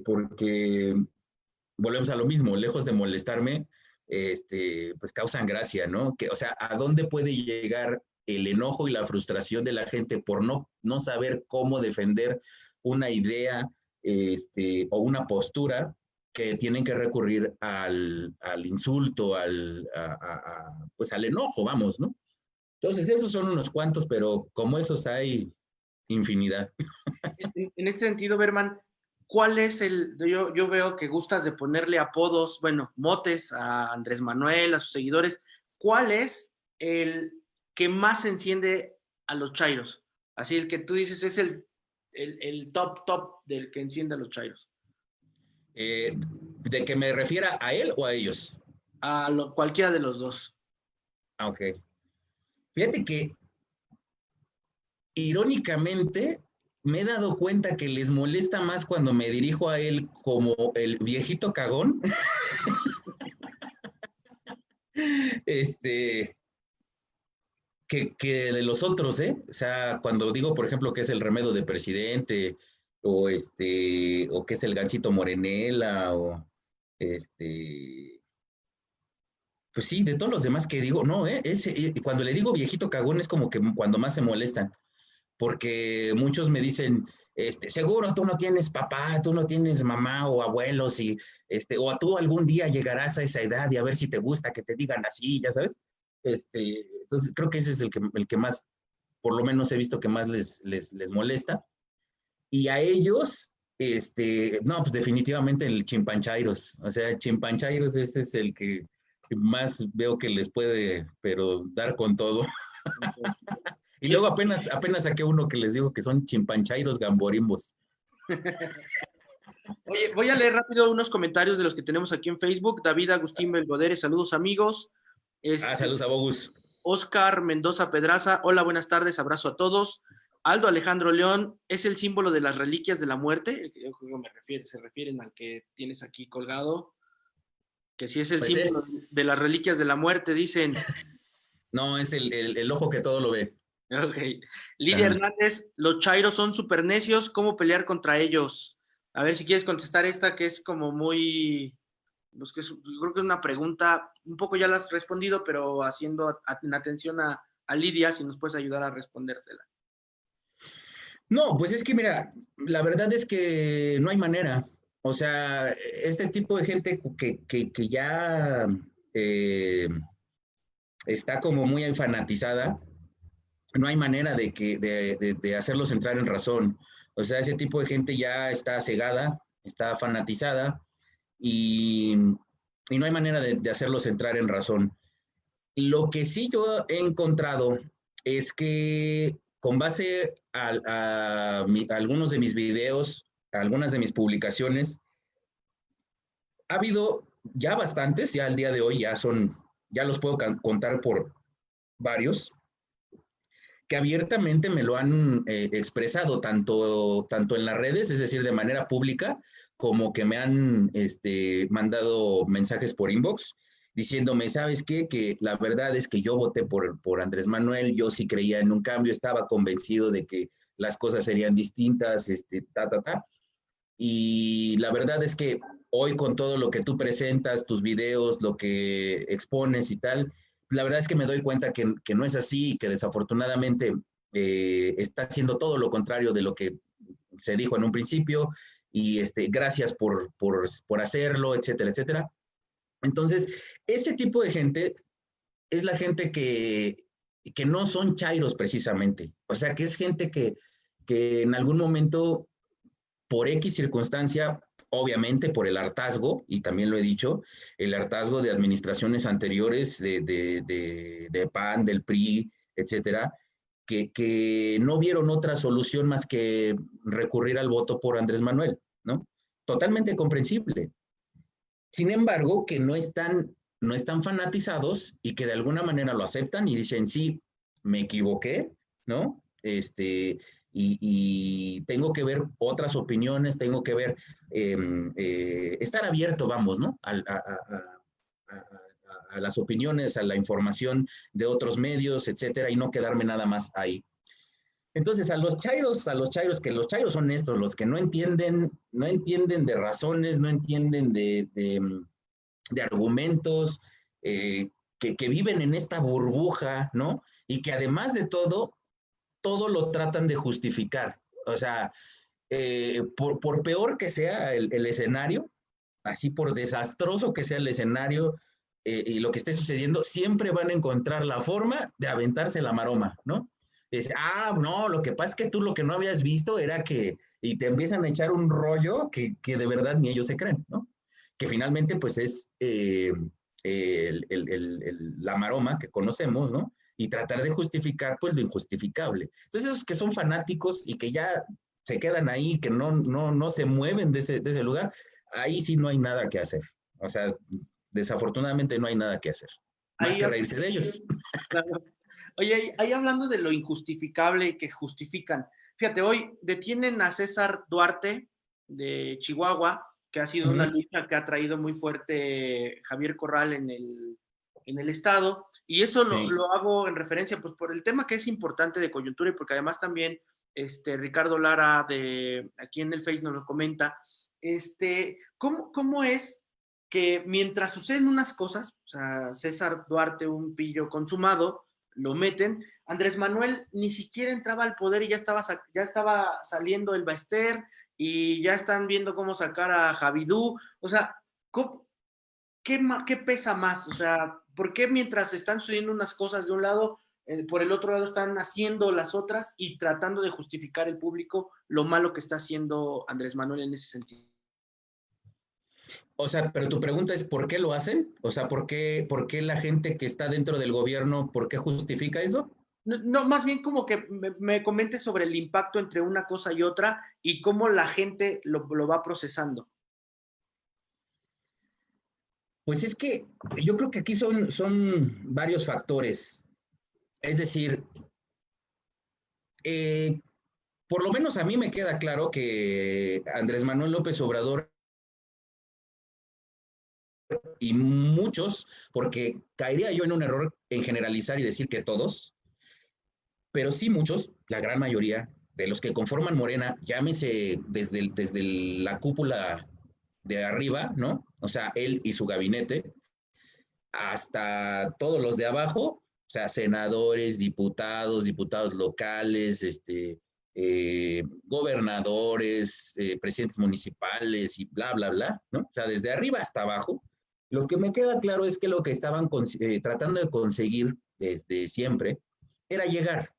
porque volvemos a lo mismo, lejos de molestarme, pues causan gracia, ¿no? Que, o sea, ¿a dónde puede llegar el enojo y la frustración de la gente por no saber cómo defender una idea, o una postura, que tienen que recurrir al insulto, pues al enojo, vamos, ¿no? Entonces, esos son unos cuantos, pero como esos hay infinidad. En este sentido, Berman, ¿cuál es yo veo que gustas de ponerle apodos, bueno, motes a Andrés Manuel, a sus seguidores? ¿Cuál es el que más enciende a los chairos? Así, el que tú dices es el top del que enciende a los chairos. ¿De que me refiera a él o a ellos? Cualquiera de los dos. Ah, ok. Fíjate que, irónicamente, me he dado cuenta que les molesta más cuando me dirijo a él como el viejito cagón, que de los otros, ¿eh? O sea, cuando digo, por ejemplo, que es el remedio de presidente, o que es el Gancito Morenela, pues sí, de todos los demás que digo, no, cuando le digo viejito cagón es como que cuando más se molestan, porque muchos me dicen, seguro tú no tienes papá, tú no tienes mamá o abuelos, o tú algún día llegarás a esa edad y a ver si te gusta que te digan así, ya sabes. Entonces creo que ese es el que más, por lo menos he visto que más les molesta. Y a ellos, no, pues definitivamente el Chimpanchairos. O sea, Chimpanchairos ese es el que más veo que les puede, pero dar con todo. Y luego apenas saqué uno que les digo que son Chimpanchairos gamborimbos. Oye, voy a leer rápido unos comentarios de los que tenemos aquí en Facebook. David Agustín Belgodere, saludos amigos. Saludos a Bogus. Oscar Mendoza Pedraza, hola, buenas tardes, abrazo a todos. Aldo Alejandro León, ¿es el símbolo de las reliquias de la muerte? Yo creo que se refieren al que tienes aquí colgado, que sí es el símbolo de las reliquias de la muerte, dicen. No, es el ojo que todo lo ve. Ok. Lidia Hernández, los chairos son súper necios, ¿cómo pelear contra ellos? A ver si quieres contestar esta, que es como muy... Pues que yo creo que es una pregunta, un poco ya la has respondido, pero haciendo atención a Lidia, si nos puedes ayudar a respondérsela. No, pues es que mira, la verdad es que no hay manera. O sea, este tipo de gente que ya está como muy fanatizada, no hay manera de hacerlos entrar en razón. O sea, ese tipo de gente ya está cegada, está fanatizada, y no hay manera de hacerlos entrar en razón. Lo que sí yo he encontrado es que, con base a algunos de mis videos, a algunas de mis publicaciones, ha habido ya bastantes, ya al día de hoy ya los puedo contar por varios, que abiertamente me lo han expresado, tanto en las redes, es decir, de manera pública, como que me han mandado mensajes por inbox, diciéndome, ¿sabes qué? Que la verdad es que yo voté por Andrés Manuel, yo sí creía en un cambio, estaba convencido de que las cosas serían distintas, y la verdad es que hoy, con todo lo que tú presentas, tus videos, lo que expones y tal, la verdad es que me doy cuenta que no es así y que desafortunadamente está haciendo todo lo contrario de lo que se dijo en un principio, y gracias por hacerlo, etcétera, etcétera. Entonces, ese tipo de gente es la gente que no son chairos precisamente. O sea, que es gente que en algún momento, por X circunstancia, obviamente por el hartazgo, y también lo he dicho, el hartazgo de administraciones anteriores de PAN, del PRI, etcétera, que no vieron otra solución más que recurrir al voto por Andrés Manuel, ¿no? Totalmente comprensible. Sin embargo, que no están fanatizados y que de alguna manera lo aceptan y dicen, sí, me equivoqué, ¿no? y tengo que ver otras opiniones, tengo que ver, estar abierto, vamos, ¿no? A las opiniones, a la información de otros medios, etcétera, y no quedarme nada más ahí. Entonces, a los chairos, que los chairos son estos, los que no entienden de razones, no entienden de argumentos, que viven en esta burbuja, ¿no? Y que además de todo lo tratan de justificar. O sea, por peor que sea el escenario, así por desastroso que sea el escenario y lo que esté sucediendo, siempre van a encontrar la forma de aventarse la maroma, ¿no? Es, no, lo que pasa es que tú lo que no habías visto era que, y te empiezan a echar un rollo que de verdad ni ellos se creen, ¿no? Que finalmente pues es la maroma que conocemos, ¿no? Y tratar de justificar pues lo injustificable. Entonces esos que son fanáticos y que ya se quedan ahí, que no se mueven de ese lugar, ahí sí no hay nada que hacer. O sea, desafortunadamente no hay nada que hacer. Más que reírse de ellos. Claro. Oye, ahí hablando de lo injustificable que justifican, fíjate, hoy detienen a César Duarte de Chihuahua, que ha sido una lucha que ha traído muy fuerte Javier Corral en el estado, y eso lo hago en referencia pues por el tema que es importante de coyuntura y porque además también Ricardo Lara de aquí en el Face nos lo comenta. ¿Cómo es que mientras suceden unas cosas, o sea, César Duarte, un pillo consumado, lo meten, Andrés Manuel ni siquiera entraba al poder y ya estaba saliendo el Baester y ya están viendo cómo sacar a Javidú? O sea, ¿qué pesa más? O sea, ¿por qué mientras están sucediendo unas cosas de un lado, por el otro lado están haciendo las otras y tratando de justificar el público lo malo que está haciendo Andrés Manuel en ese sentido? O sea, pero tu pregunta es ¿por qué lo hacen? O sea, ¿por qué la gente que está dentro del gobierno, por qué justifica eso? No, más bien como que me comentes sobre el impacto entre una cosa y otra y cómo la gente lo va procesando. Pues es que yo creo que aquí son varios factores. Es decir, por lo menos a mí me queda claro que Andrés Manuel López Obrador y muchos, porque caería yo en un error en generalizar y decir que todos, pero sí muchos, la gran mayoría de los que conforman Morena, llámese desde la cúpula de arriba, ¿no? O sea, él y su gabinete, hasta todos los de abajo, o sea, senadores, diputados locales, gobernadores, presidentes municipales y bla, bla, bla, ¿no? O sea, desde arriba hasta abajo. Lo que me queda claro es que lo que estaban tratando de conseguir desde siempre era llegar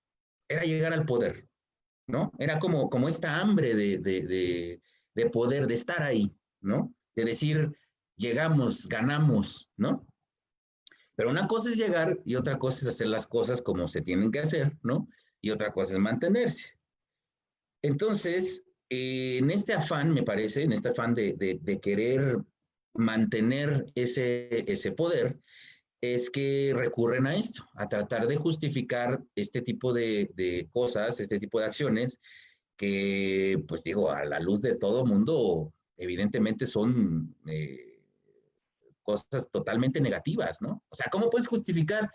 al poder, ¿no? Era como esta hambre de poder, de estar ahí, ¿no? De decir, llegamos, ganamos, ¿no? Pero una cosa es llegar y otra cosa es hacer las cosas como se tienen que hacer, ¿no? Y otra cosa es mantenerse. Entonces, en este afán, me parece, en este afán de querer mantener ese poder, es que recurren a esto, a tratar de justificar este tipo de cosas, este tipo de acciones, que, pues digo, a la luz de todo mundo, evidentemente son cosas totalmente negativas, ¿no? O sea, cómo puedes justificar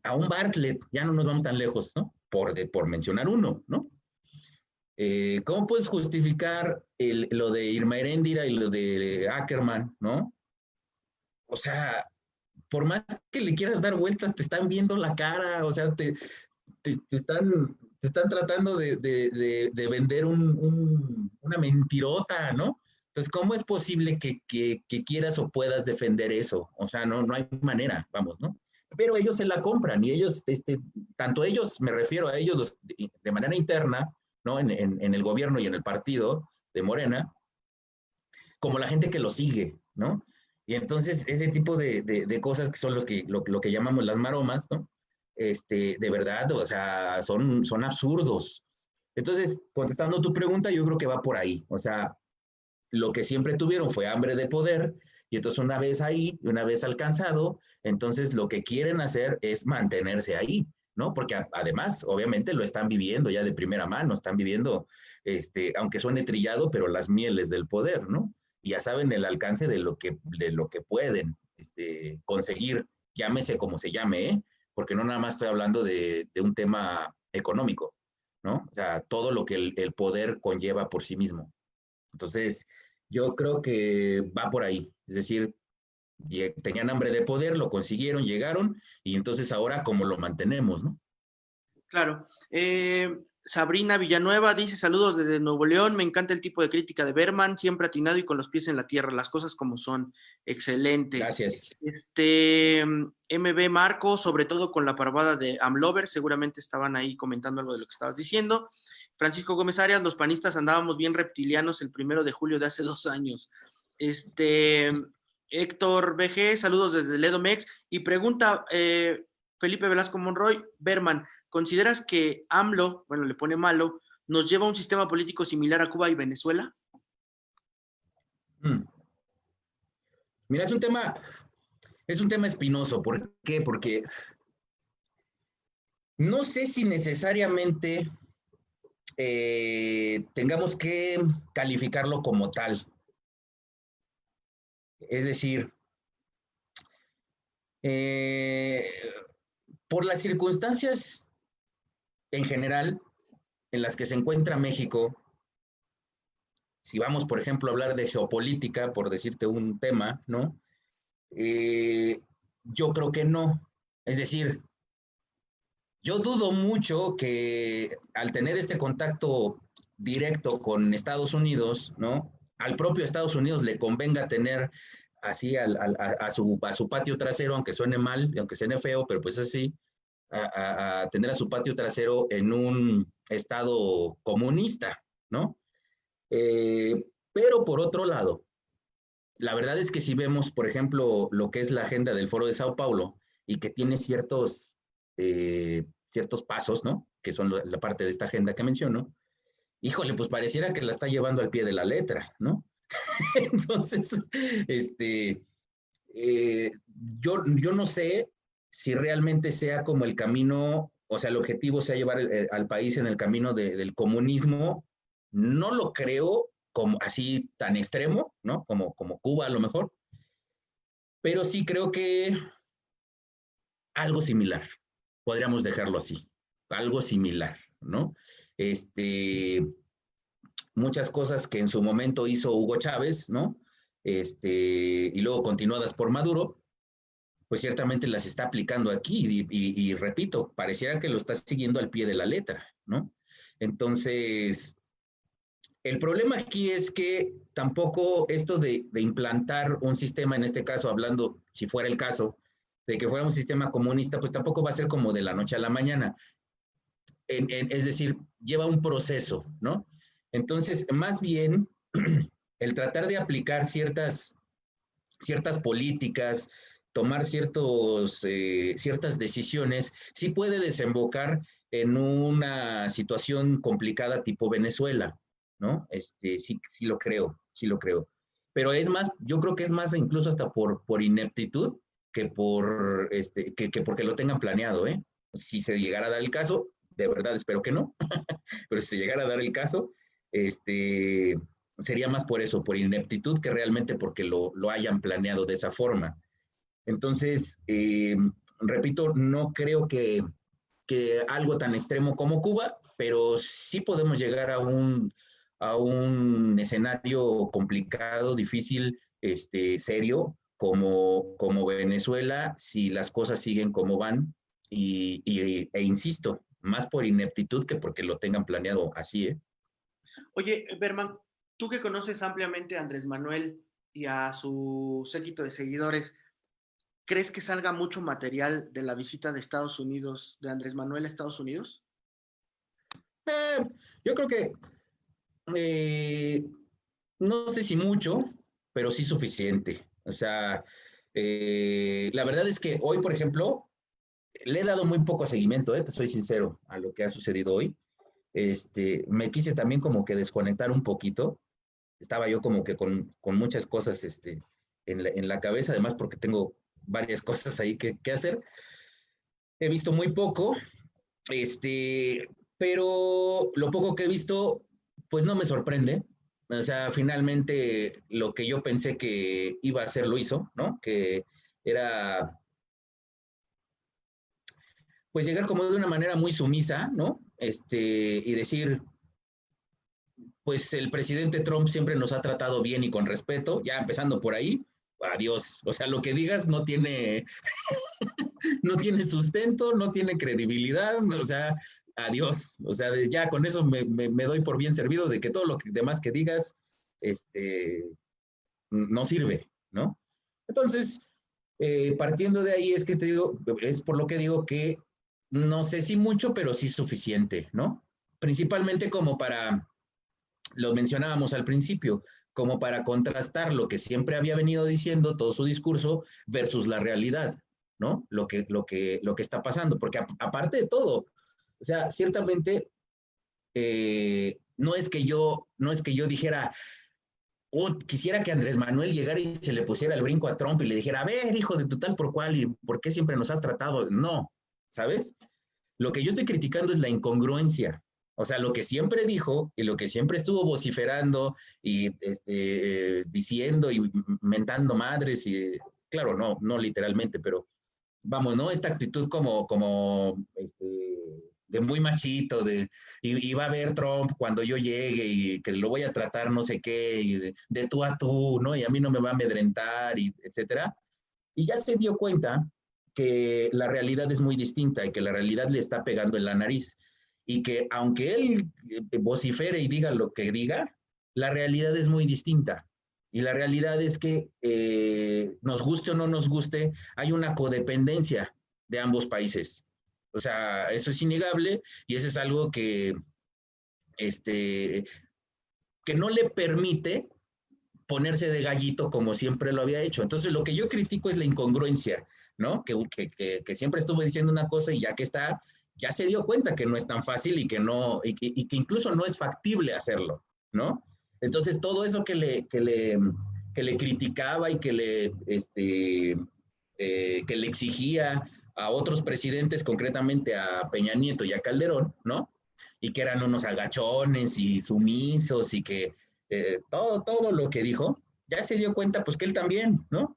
a un Bartlett? Ya no nos vamos tan lejos, ¿no? Por mencionar uno, ¿no? ¿Cómo puedes justificar lo de Irma Heréndira y lo de Ackerman, ¿no? O sea, por más que le quieras dar vueltas, te están viendo la cara, o sea, te están tratando de vender una mentirota, ¿no? Entonces, ¿cómo es posible que quieras o puedas defender eso? O sea, no hay manera, vamos, ¿no? Pero ellos se la compran y ellos, tanto ellos, me refiero a ellos de manera interna, ¿no? En el gobierno y en el partido de Morena, como la gente que lo sigue, ¿no? Y entonces ese tipo de cosas que son lo que llamamos las maromas, ¿no? De verdad, o sea, son absurdos. Entonces, contestando tu pregunta, yo creo que va por ahí. O sea, lo que siempre tuvieron fue hambre de poder, y entonces una vez ahí, una vez alcanzado, entonces lo que quieren hacer es mantenerse ahí. ¿no? Porque además, obviamente, lo están viviendo ya de primera mano, están viviendo, aunque suene trillado, pero las mieles del poder, ¿no? Y ya saben el alcance de lo que pueden conseguir, llámese como se llame, ¿eh? Porque no nada más estoy hablando de un tema económico, ¿no? O sea, todo lo que el poder conlleva por sí mismo. Entonces, yo creo que va por ahí. Es decir, tenían hambre de poder, lo consiguieron, llegaron, y entonces ahora, ¿cómo lo mantenemos, no? Claro. Sabrina Villanueva dice, saludos desde Nuevo León, me encanta el tipo de crítica de Berman, siempre atinado y con los pies en la tierra, las cosas como son. Excelente. Gracias. MB Marco, sobre todo con la parvada de Amlover, seguramente estaban ahí comentando algo de lo que estabas diciendo. Francisco Gómez Arias, los panistas andábamos bien reptilianos el 1 de julio de hace 2 años. Héctor BG, saludos desde Ledomex, y pregunta Felipe Velasco Monroy, Berman, ¿consideras que AMLO, bueno, le pone malo, nos lleva a un sistema político similar a Cuba y Venezuela? Mira, es un tema espinoso. ¿Por qué? Porque no sé si necesariamente tengamos que calificarlo como tal. Es decir, por las circunstancias en general en las que se encuentra México, si vamos, por ejemplo, a hablar de geopolítica, por decirte un tema, ¿no? Yo creo que no. Es decir, yo dudo mucho que al tener este contacto directo con Estados Unidos, ¿no? Al propio Estados Unidos le convenga tener así a su patio trasero, aunque suene mal, aunque suene feo, pero pues así, a tener a su patio trasero en un estado comunista, ¿no? Pero por otro lado, la verdad es que si vemos, por ejemplo, lo que es la agenda del Foro de Sao Paulo y que tiene ciertos pasos, ¿no? Que son la parte de esta agenda que menciono, híjole, pues pareciera que la está llevando al pie de la letra, ¿no? Entonces, yo no sé si realmente sea como el camino, o sea, el objetivo sea llevar al país en el camino del comunismo. No lo creo como así tan extremo, ¿no? Como Cuba a lo mejor, pero sí creo que algo similar, podríamos dejarlo así, algo similar, ¿no? Muchas cosas que en su momento hizo Hugo Chávez, ¿no? Y luego continuadas por Maduro, pues ciertamente las está aplicando aquí y repito, pareciera que lo está siguiendo al pie de la letra, ¿no? Entonces, el problema aquí es que tampoco esto de implantar un sistema, en este caso, hablando, si fuera el caso, de que fuera un sistema comunista, pues tampoco va a ser como de la noche a la mañana. Es decir, lleva un proceso, ¿no? Entonces, más bien, el tratar de aplicar ciertas políticas, tomar ciertas decisiones, sí puede desembocar en una situación complicada tipo Venezuela, ¿no? Sí lo creo, sí lo creo. Pero es más, yo creo que es más incluso hasta por ineptitud que que porque lo tengan planeado, ¿eh? Si se llegara a dar el caso, de verdad espero que no, pero si se llegara a dar el caso, sería más por eso, por ineptitud, que realmente porque lo hayan planeado de esa forma. Entonces, repito, no creo que algo tan extremo como Cuba, pero sí podemos llegar a un escenario complicado, difícil, serio, como Venezuela, si las cosas siguen como van, e insisto, más por ineptitud que porque lo tengan planeado así, ¿eh? Oye, Berman, tú que conoces ampliamente a Andrés Manuel y a su séquito de seguidores, ¿crees que salga mucho material de la visita de Estados Unidos, de Andrés Manuel a Estados Unidos? Yo creo que no sé si mucho, pero sí suficiente. O sea, la verdad es que hoy, por ejemplo, le he dado muy poco seguimiento, te soy sincero, a lo que ha sucedido hoy. Me quise también como que desconectar un poquito. Estaba yo como que con muchas cosas en la cabeza, además porque tengo varias cosas ahí que hacer. He visto muy poco, Pero lo poco que he visto, pues no me sorprende. O sea, finalmente lo que yo pensé que iba a hacer lo hizo, ¿no? Que era, pues, llegar como de una manera muy sumisa, ¿no? Y decir, pues el presidente Trump siempre nos ha tratado bien y con respeto, ya empezando por ahí, adiós. O sea, lo que digas no tiene sustento, no tiene credibilidad, o sea, adiós. O sea, ya con eso me doy por bien servido de que todo lo demás que digas, no sirve, ¿no? Entonces, partiendo de ahí es que te digo, es por lo que digo que no sé si mucho, pero sí suficiente, ¿no? Principalmente como para, lo mencionábamos al principio, como para contrastar lo que siempre había venido diciendo, todo su discurso, versus la realidad, ¿no? Lo que está pasando, porque aparte de todo, o sea, ciertamente no es que yo dijera, quisiera que Andrés Manuel llegara y se le pusiera el brinco a Trump y le dijera, a ver, hijo de tu tal por cual, ¿y por qué siempre nos has tratado? No, ¿sabes? Lo que yo estoy criticando es la incongruencia. O sea, lo que siempre dijo y lo que siempre estuvo vociferando y diciendo y mentando madres y, claro, no literalmente, pero vamos, ¿no? Esta actitud como de muy machito, y va a ver Trump cuando yo llegue y que lo voy a tratar no sé qué, y de tú a tú, ¿no? Y a mí no me va a amedrentar, y etcétera. Y ya se dio cuenta que la realidad es muy distinta y que la realidad le está pegando en la nariz. Y que aunque él vocifere y diga lo que diga, la realidad es muy distinta. Y la realidad es que, nos guste o no nos guste, hay una codependencia de ambos países. O sea, eso es innegable y eso es algo este, que no le permite ponerse de gallito como siempre lo había hecho. Entonces, lo que yo critico es la incongruencia, ¿no? Que siempre estuvo diciendo una cosa y ya que está, ya se dio cuenta que no es tan fácil y que no, y que incluso no es factible hacerlo, ¿no? Entonces, todo eso que le criticaba y que le exigía a otros presidentes, concretamente a Peña Nieto y a Calderón, ¿no? Y que eran unos agachones y sumisos y que todo lo que dijo, ya se dio cuenta pues que él también, ¿no?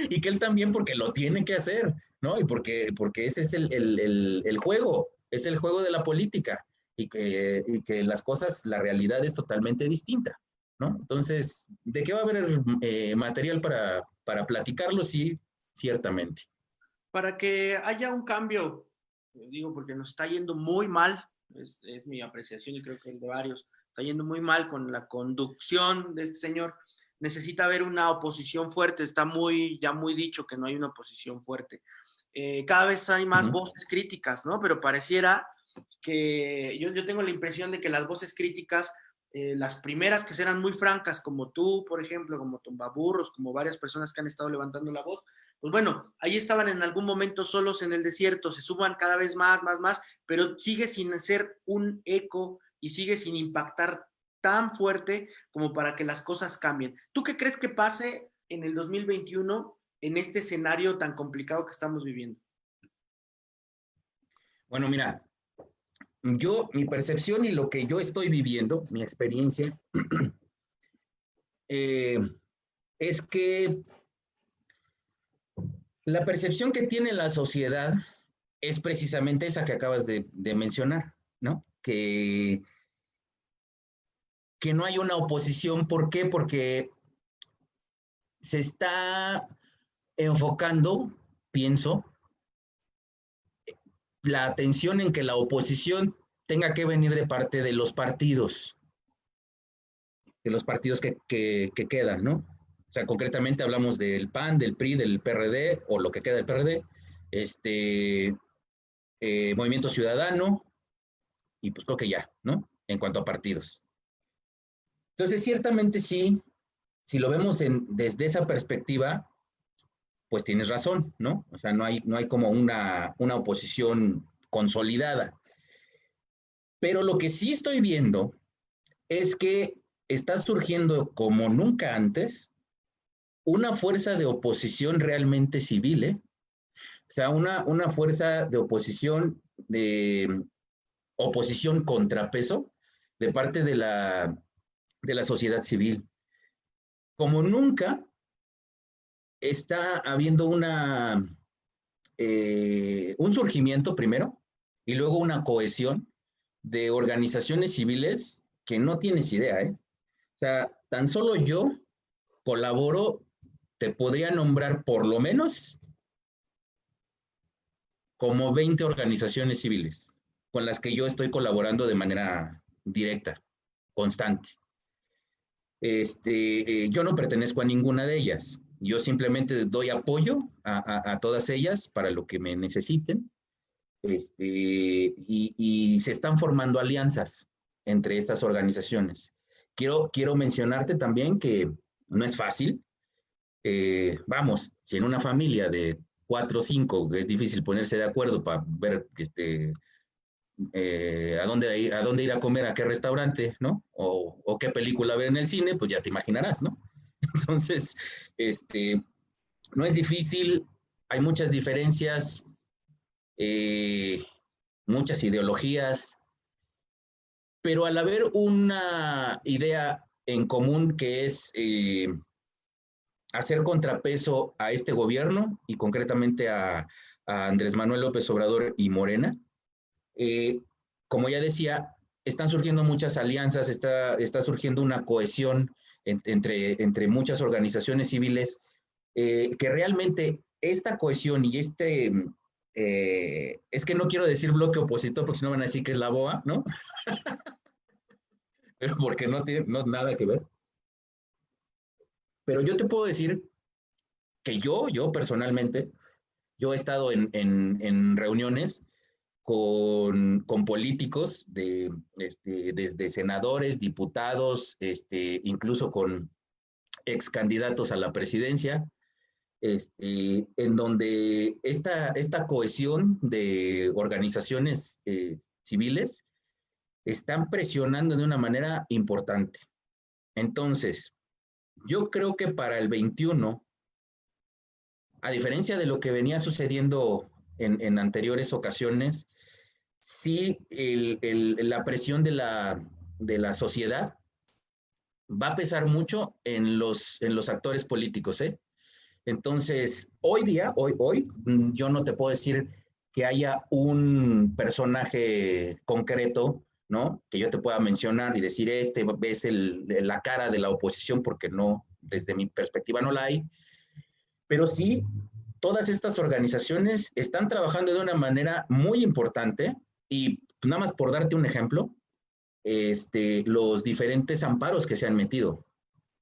Y que él también porque lo tiene que hacer, ¿no? Y porque ese es el juego, es el juego de la política y que las cosas, la realidad es totalmente distinta, ¿no? Entonces, ¿de qué va a haber material para platicarlo? Sí, ciertamente. Para que haya un cambio, digo, porque nos está yendo muy mal, es mi apreciación y creo que el de varios, está yendo muy mal con la conducción de este señor. Necesita haber una oposición fuerte, está ya muy dicho que no hay una oposición fuerte. Cada vez hay más voces críticas, ¿no? Pero pareciera que yo tengo la impresión de que las voces críticas, las primeras que eran muy francas, como tú, por ejemplo, como Tumbaburros, como varias personas que han estado levantando la voz, pues bueno, ahí estaban en algún momento solos en el desierto, se suban cada vez más, pero sigue sin ser un eco y sigue sin impactar tan fuerte como para que las cosas cambien. ¿Tú qué crees que pase en el 2021 en este escenario tan complicado que estamos viviendo? Bueno, mira, mi percepción y lo que yo estoy viviendo, mi experiencia, eh, es que la percepción que tiene la sociedad es precisamente esa que acabas de mencionar, ¿no? Que no hay una oposición. ¿Por qué? Porque se está enfocando, pienso, la atención en que la oposición tenga que venir de parte de los partidos que quedan, ¿no? O sea, concretamente hablamos del PAN, del PRI, del PRD, o lo que queda del PRD, Movimiento Ciudadano, y pues creo que ya, ¿no? En cuanto a partidos. Entonces, ciertamente sí, si lo vemos desde esa perspectiva, pues tienes razón, ¿no? O sea, no hay como una oposición consolidada. Pero lo que sí estoy viendo es que está surgiendo como nunca antes una fuerza de oposición realmente civil, sea, una fuerza de oposición contrapeso de parte de la sociedad civil. Como nunca está habiendo un surgimiento primero y luego una cohesión de organizaciones civiles que no tienes idea, ¿eh? O sea, tan solo yo colaboro, te podría nombrar por lo menos como 20 organizaciones civiles con las que yo estoy colaborando de manera directa, constante. Yo no pertenezco a ninguna de ellas. Yo simplemente doy apoyo a todas ellas para lo que me necesiten. Y se están formando alianzas entre estas organizaciones. Quiero mencionarte también que no es fácil. Vamos, si en una familia de 4 o 5 es difícil ponerse de acuerdo para ver a dónde ir a comer, a qué restaurante, ¿no? O qué película ver en el cine, pues ya te imaginarás, ¿no? Entonces, no es difícil, hay muchas diferencias, muchas ideologías, pero al haber una idea en común que es hacer contrapeso a este gobierno y concretamente a Andrés Manuel López Obrador y Morena, como ya decía, están surgiendo muchas alianzas, está surgiendo una cohesión entre muchas organizaciones civiles, que realmente esta cohesión y es que no quiero decir bloque opositor porque si no van a decir que es la BOA, ¿no? Pero porque no tiene nada que ver. Pero yo te puedo decir que yo personalmente, yo he estado en reuniones con políticos, desde senadores, diputados, incluso con ex candidatos a la presidencia, en donde esta cohesión de organizaciones civiles están presionando de una manera importante. Entonces, yo creo que para el 21, a diferencia de lo que venía sucediendo en anteriores ocasiones, sí la presión de la sociedad va a pesar mucho en los actores políticos, ¿eh? Entonces, hoy, yo no te puedo decir que haya un personaje concreto, ¿no? Que yo te pueda mencionar y decir, este es la cara de la oposición, porque no, desde mi perspectiva no la hay, pero sí, todas estas organizaciones están trabajando de una manera muy importante y nada más por darte un ejemplo, los diferentes amparos que se han metido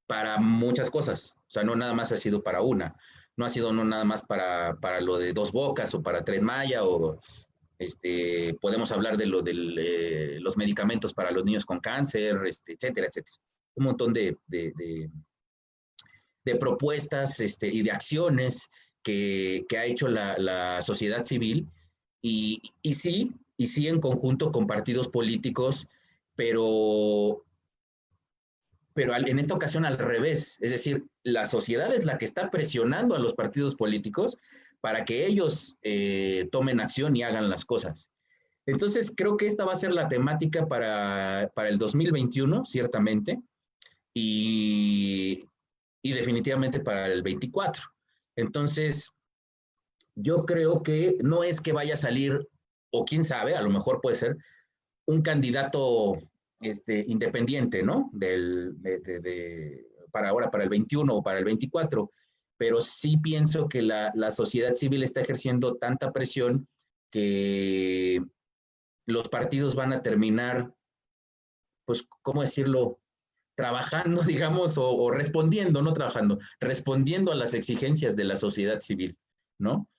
para muchas cosas, o sea, no nada más ha sido para una, no ha sido no nada más para lo de Dos Bocas o para Tren Maya o podemos hablar de los medicamentos para los niños con cáncer, etcétera, etcétera. Un montón de propuestas y de acciones que ha hecho la sociedad civil y sí en conjunto con partidos políticos, pero en esta ocasión al revés, es decir, la sociedad es la que está presionando a los partidos políticos para que ellos tomen acción y hagan las cosas. Entonces, creo que esta va a ser la temática para el 2021, ciertamente, y definitivamente para el 24. Entonces, yo creo que no es que vaya a salir, o quién sabe, a lo mejor puede ser, un candidato independiente, ¿no? Para ahora, para el 21 o para el 24, pero sí pienso que la sociedad civil está ejerciendo tanta presión que los partidos van a terminar, pues, ¿cómo decirlo? Trabajando, digamos, o respondiendo, no trabajando, respondiendo a las exigencias de la sociedad civil, ¿no?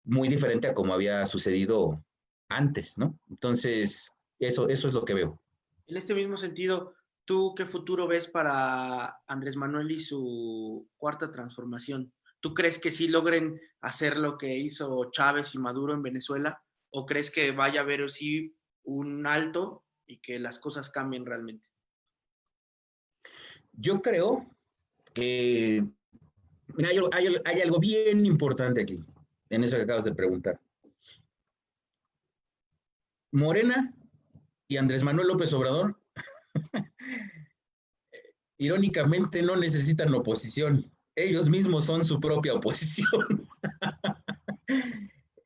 Muy diferente a como había sucedido antes, ¿no? Entonces, eso es lo que veo. En este mismo sentido, ¿tú qué futuro ves para Andrés Manuel y su cuarta transformación? ¿Tú crees que sí logren hacer lo que hizo Chávez y Maduro en Venezuela? ¿O crees que vaya a haber sí un alto y que las cosas cambien realmente? Yo creo que, mira, hay algo bien importante aquí. en eso que acabas de preguntar. Morena y Andrés Manuel López Obrador, irónicamente, no necesitan oposición. Ellos mismos son su propia oposición.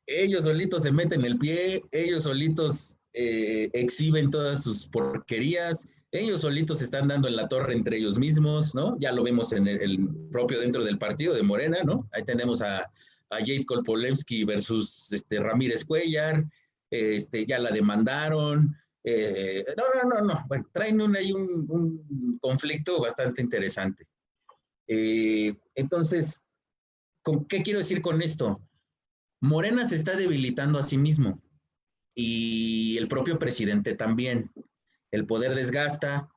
Ellos solitos se meten el pie, ellos solitos exhiben todas sus porquerías, ellos solitos se están dando en la torre entre ellos mismos, ¿no? Ya lo vemos en el propio dentro del partido de Morena, ¿no? Ahí tenemos a Jade Kolpolevsky versus Ramírez Cuellar, ya la demandaron. No. Bueno, traen ahí un conflicto bastante interesante. Entonces, ¿qué quiero decir con esto? Morena se está debilitando a sí mismo y el propio presidente también. El poder desgasta,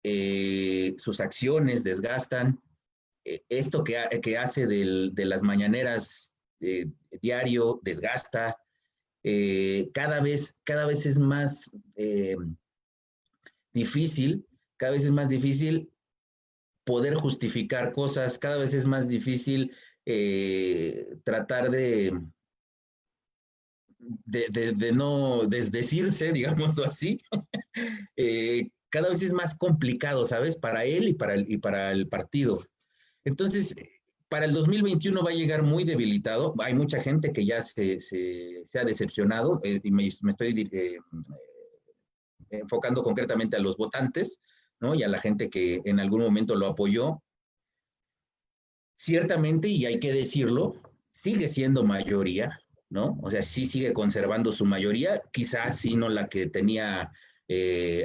sus acciones desgastan. Esto que hace de las mañaneras diario desgasta. Cada vez es más difícil, poder justificar cosas, cada vez es más difícil tratar de no desdecirse, digámoslo así. Cada vez es más complicado, ¿sabes? Para él y para el partido. Entonces, para el 2021 va a llegar muy debilitado. Hay mucha gente que ya se ha decepcionado y me estoy enfocando concretamente a los votantes, ¿no? Y a la gente que en algún momento lo apoyó. Ciertamente, y hay que decirlo, sigue siendo mayoría, ¿no? O sea, sí sigue conservando su mayoría, quizás sí no la que tenía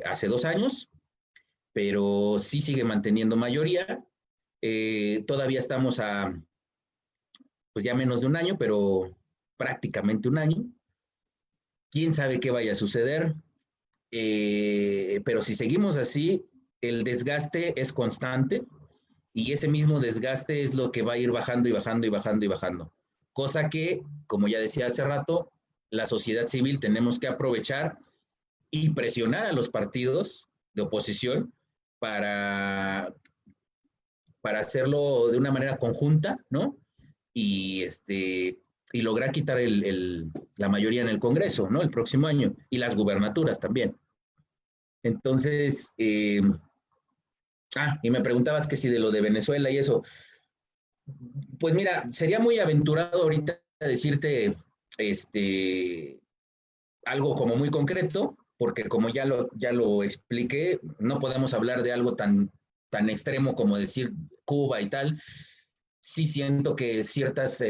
hace 2 años, pero sí sigue manteniendo mayoría. Todavía estamos pues ya menos de un año, pero prácticamente un año. ¿Quién sabe qué vaya a suceder? Pero si seguimos así, el desgaste es constante y ese mismo desgaste es lo que va a ir bajando y bajando y bajando y bajando. Cosa que, como ya decía hace rato, la sociedad civil tenemos que aprovechar y presionar a los partidos de oposición para hacerlo de una manera conjunta, ¿no? Y lograr quitar la mayoría en el Congreso, ¿no? El próximo año, y las gubernaturas también. Entonces, y me preguntabas que si de lo de Venezuela y eso, pues mira, sería muy aventurado ahorita decirte algo como muy concreto, porque como ya lo expliqué, no podemos hablar de algo tan extremo como decir Cuba y tal. Sí siento que ciertas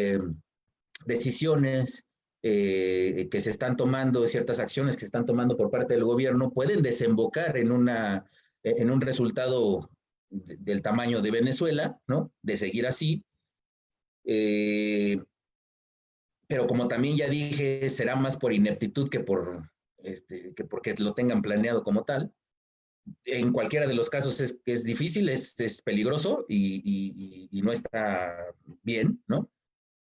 decisiones que se están tomando, ciertas acciones que se están tomando por parte del gobierno pueden desembocar en un resultado del tamaño de Venezuela, ¿no? De seguir así. Pero como también ya dije, será más por ineptitud que porque lo tengan planeado como tal. En cualquiera de los casos es difícil, es peligroso y no está bien, ¿no?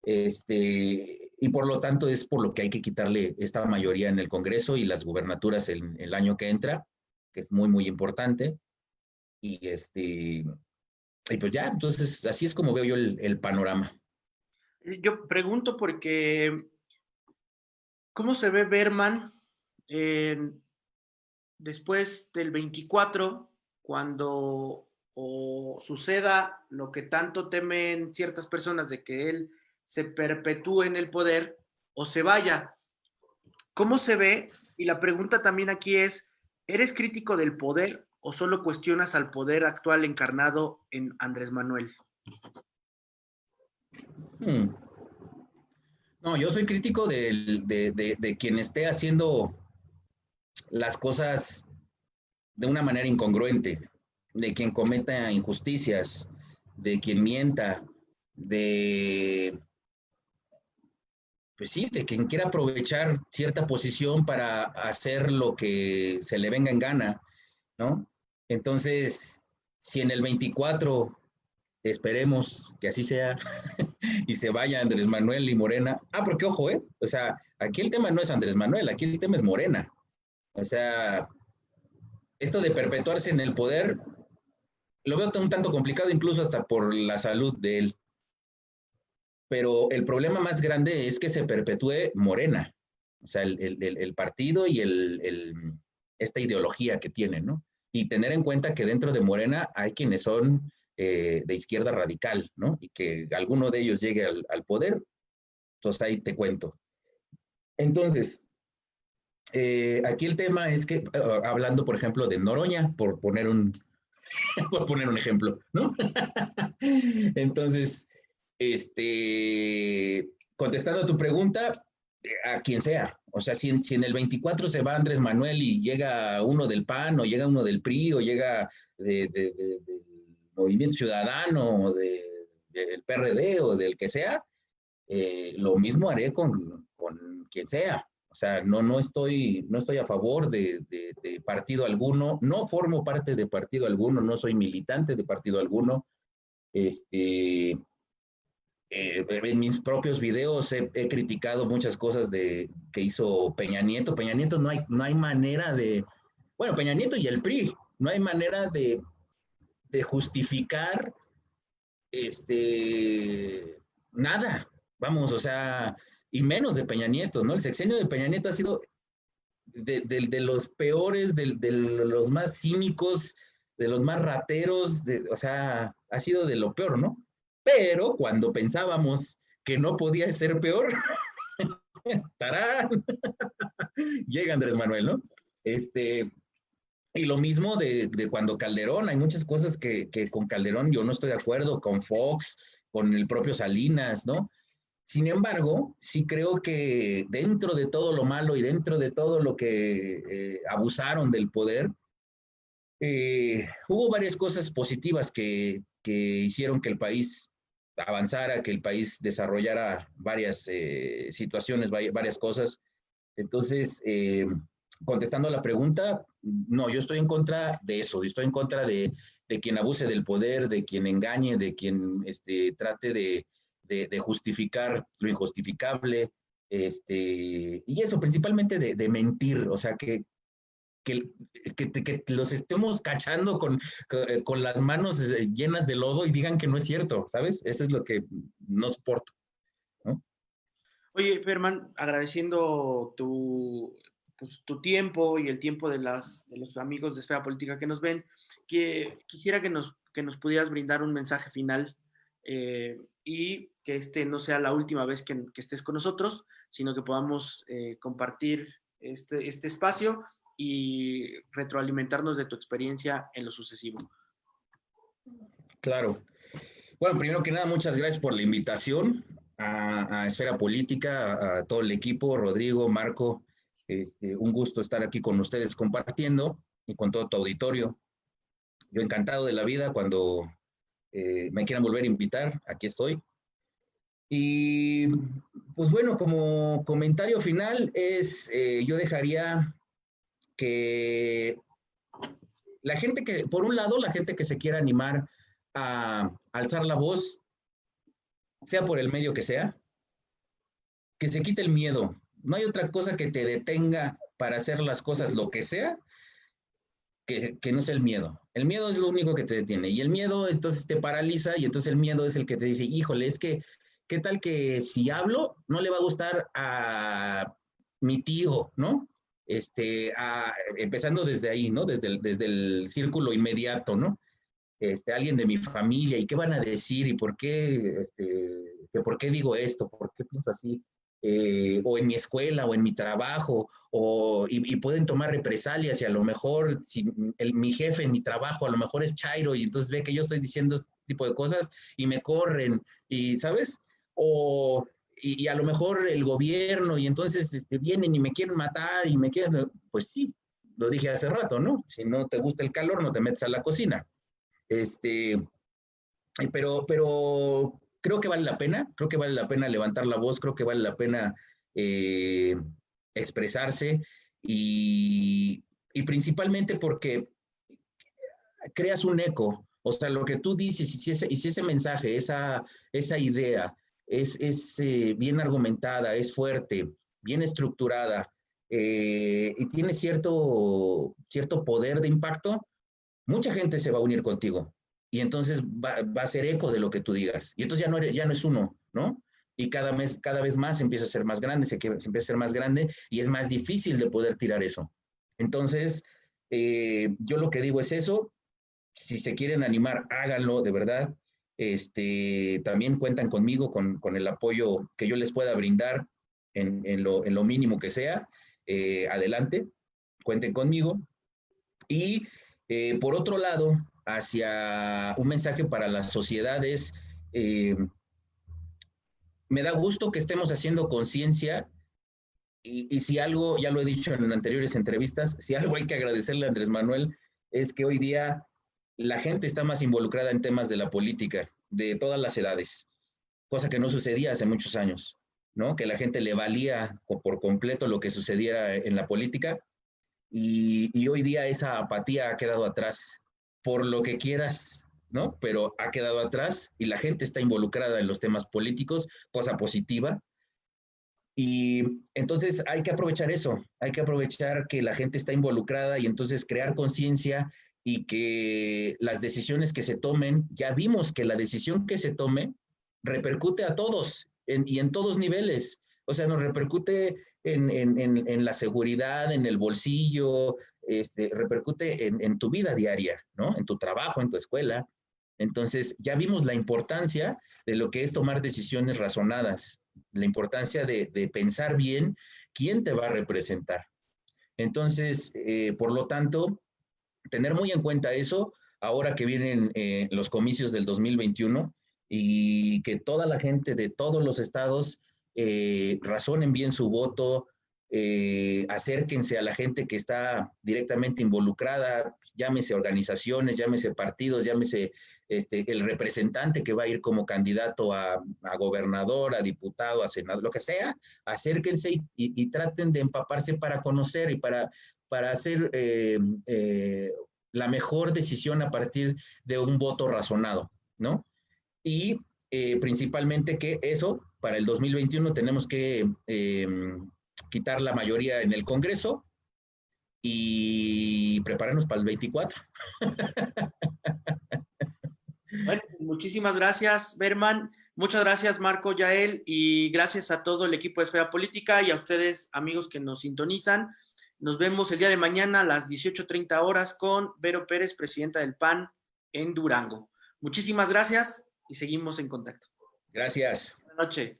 Y por lo tanto es por lo que hay que quitarle esta mayoría en el Congreso y las gubernaturas el año que entra, que es muy, muy importante. Y pues ya, entonces así es como veo yo el panorama. Yo pregunto porque, ¿cómo se ve Berman después del 24, cuando suceda lo que tanto temen ciertas personas de que él se perpetúe en el poder o se vaya? ¿Cómo se ve? Y la pregunta también aquí es, ¿eres crítico del poder o solo cuestionas al poder actual encarnado en Andrés Manuel? No, yo soy crítico de quien esté haciendo las cosas de una manera incongruente, de quien cometa injusticias, de quien mienta, pues sí, de quien quiera aprovechar cierta posición para hacer lo que se le venga en gana, ¿no? Entonces, si en el 24 esperemos que así sea y se vaya Andrés Manuel y Morena, porque ojo, o sea, aquí el tema no es Andrés Manuel, aquí el tema es Morena. O sea, esto de perpetuarse en el poder lo veo un tanto complicado incluso hasta por la salud de él. pero el problema más grande es que se perpetúe Morena, o sea, el partido y esta ideología que tienen, ¿no? Y tener en cuenta que dentro de Morena hay quienes son de izquierda radical, ¿no? Y que alguno de ellos llegue al poder, entonces ahí te cuento. Entonces, aquí el tema es que, hablando, por ejemplo, de Noroña, por poner un ejemplo, ¿no? Entonces, contestando a tu pregunta, a quien sea. O sea, si en el 24 se va Andrés Manuel y llega uno del PAN, o llega uno del PRI, o llega del Movimiento Ciudadano, o del PRD, o del que sea, lo mismo haré con quien sea. O sea, no estoy a favor de partido alguno, no formo parte de partido alguno, no soy militante de partido alguno. En mis propios videos he criticado muchas cosas que hizo Peña Nieto. Peña Nieto no hay manera de, bueno, Peña Nieto y el PRI, no hay manera de justificar nada, vamos, o sea, y menos de Peña Nieto, ¿no? El sexenio de Peña Nieto ha sido de los peores, de los más cínicos, de los más rateros, o sea, ha sido de lo peor, ¿no? Pero cuando pensábamos que no podía ser peor, ¡tarán! Llega Andrés Manuel, ¿no? Y lo mismo de cuando Calderón, hay muchas cosas que con Calderón yo no estoy de acuerdo, con Fox, con el propio Salinas, ¿no? Sin embargo, sí creo que dentro de todo lo malo y dentro de todo lo que abusaron del poder, hubo varias cosas positivas que hicieron que el país avanzara, que el país desarrollara varias situaciones, varias cosas. Entonces, contestando a la pregunta, no, yo estoy en contra de eso, yo estoy en contra de quien abuse del poder, de quien engañe, de quien trate de justificar lo injustificable, y eso, principalmente de mentir, o sea, que los estemos cachando con las manos llenas de lodo y digan que no es cierto, ¿sabes? Eso es lo que no soporto, ¿no? Oye, Ferman, agradeciendo pues, tu tiempo y el tiempo de los amigos de Esfera Política que nos ven, que quisiera que nos pudieras brindar un mensaje final, y que no sea la última vez que estés con nosotros, sino que podamos compartir este espacio y retroalimentarnos de tu experiencia en lo sucesivo. Claro. Bueno, primero que nada, muchas gracias por la invitación a Esfera Política, a todo el equipo, Rodrigo, Marco. Un gusto estar aquí con ustedes compartiendo y con todo tu auditorio. Yo encantado de la vida, cuando me quieran volver a invitar, aquí estoy. Y pues bueno, como comentario final yo dejaría que la gente por un lado, la gente que se quiera animar a alzar la voz, sea por el medio que sea, que se quite el miedo. No hay otra cosa que te detenga para hacer las cosas, lo que sea, que no sea el miedo. El miedo es lo único que te detiene. Y el miedo entonces te paraliza, y entonces el miedo es el que te dice, híjole, es que, ¿qué tal que si hablo no le va a gustar a mi tío, ¿no? Empezando desde ahí, ¿no? Desde el círculo inmediato, ¿no? Alguien de mi familia, ¿y qué van a decir? ¿Y por qué, por qué digo esto? ¿Por qué pienso así? O en mi escuela, o en mi trabajo, y pueden tomar represalias, y a lo mejor mi jefe en mi trabajo a lo mejor es chairo, y entonces ve que yo estoy diciendo este tipo de cosas y me corren, y ¿sabes? Y a lo mejor el gobierno, y entonces vienen y me quieren matar, y me quieren, pues sí, lo dije hace rato, ¿no? Si no te gusta el calor, no te metes a la cocina. Pero creo que vale la pena levantar la voz, creo que vale la pena expresarse, y principalmente porque creas un eco, o sea, lo que tú dices, y si ese mensaje, esa idea es bien argumentada, es fuerte, bien estructurada, y tiene cierto poder de impacto, mucha gente se va a unir contigo, y entonces va a ser eco de lo que tú digas, y entonces ya no es uno, ¿no? y cada vez más empieza a ser más grande, se empieza a ser más grande y es más difícil de poder tirar eso. Entonces, yo lo que digo es eso, si se quieren animar, háganlo, de verdad. También cuentan conmigo, con el apoyo que yo les pueda brindar en lo mínimo que sea. Adelante, cuenten conmigo. Y por otro lado, hacia un mensaje para las sociedades, me da gusto que estemos haciendo conciencia y si algo, ya lo he dicho en anteriores entrevistas, si algo hay que agradecerle a Andrés Manuel es que hoy día la gente está más involucrada en temas de la política, de todas las edades, cosa que no sucedía hace muchos años, ¿no? Que la gente le valía por completo lo que sucediera en la política y hoy día esa apatía ha quedado atrás, por lo que quieras, ¿no? Pero ha quedado atrás y la gente está involucrada en los temas políticos, cosa positiva. Y entonces hay que aprovechar eso, hay que aprovechar que la gente está involucrada y entonces crear conciencia y que las decisiones que se tomen, ya vimos que la decisión que se tome repercute a todos y en todos niveles. O sea, nos repercute en la seguridad, en el bolsillo, repercute en tu vida diaria, ¿no? En tu trabajo, en tu escuela. Entonces, ya vimos la importancia de lo que es tomar decisiones razonadas, la importancia de pensar bien quién te va a representar. Entonces, por lo tanto, tener muy en cuenta eso ahora que vienen los comicios del 2021 y que toda la gente de todos los estados razonen bien su voto, acérquense a la gente que está directamente involucrada, llámese organizaciones, llámese partidos, llámese el representante que va a ir como candidato a gobernador, a diputado, a senador, lo que sea, acérquense y traten de empaparse para conocer y para hacer la mejor decisión a partir de un voto razonado, ¿no? Y principalmente que eso, para el 2021 tenemos que quitar la mayoría en el Congreso y prepararnos para el 24. Bueno, muchísimas gracias, Berman. Muchas gracias, Marco, Yael, y gracias a todo el equipo de Esfera Política y a ustedes, amigos que nos sintonizan. Nos vemos el día de mañana a las 18:30 horas con Vero Pérez, presidenta del PAN en Durango. Muchísimas gracias y seguimos en contacto. Gracias. Buenas noches.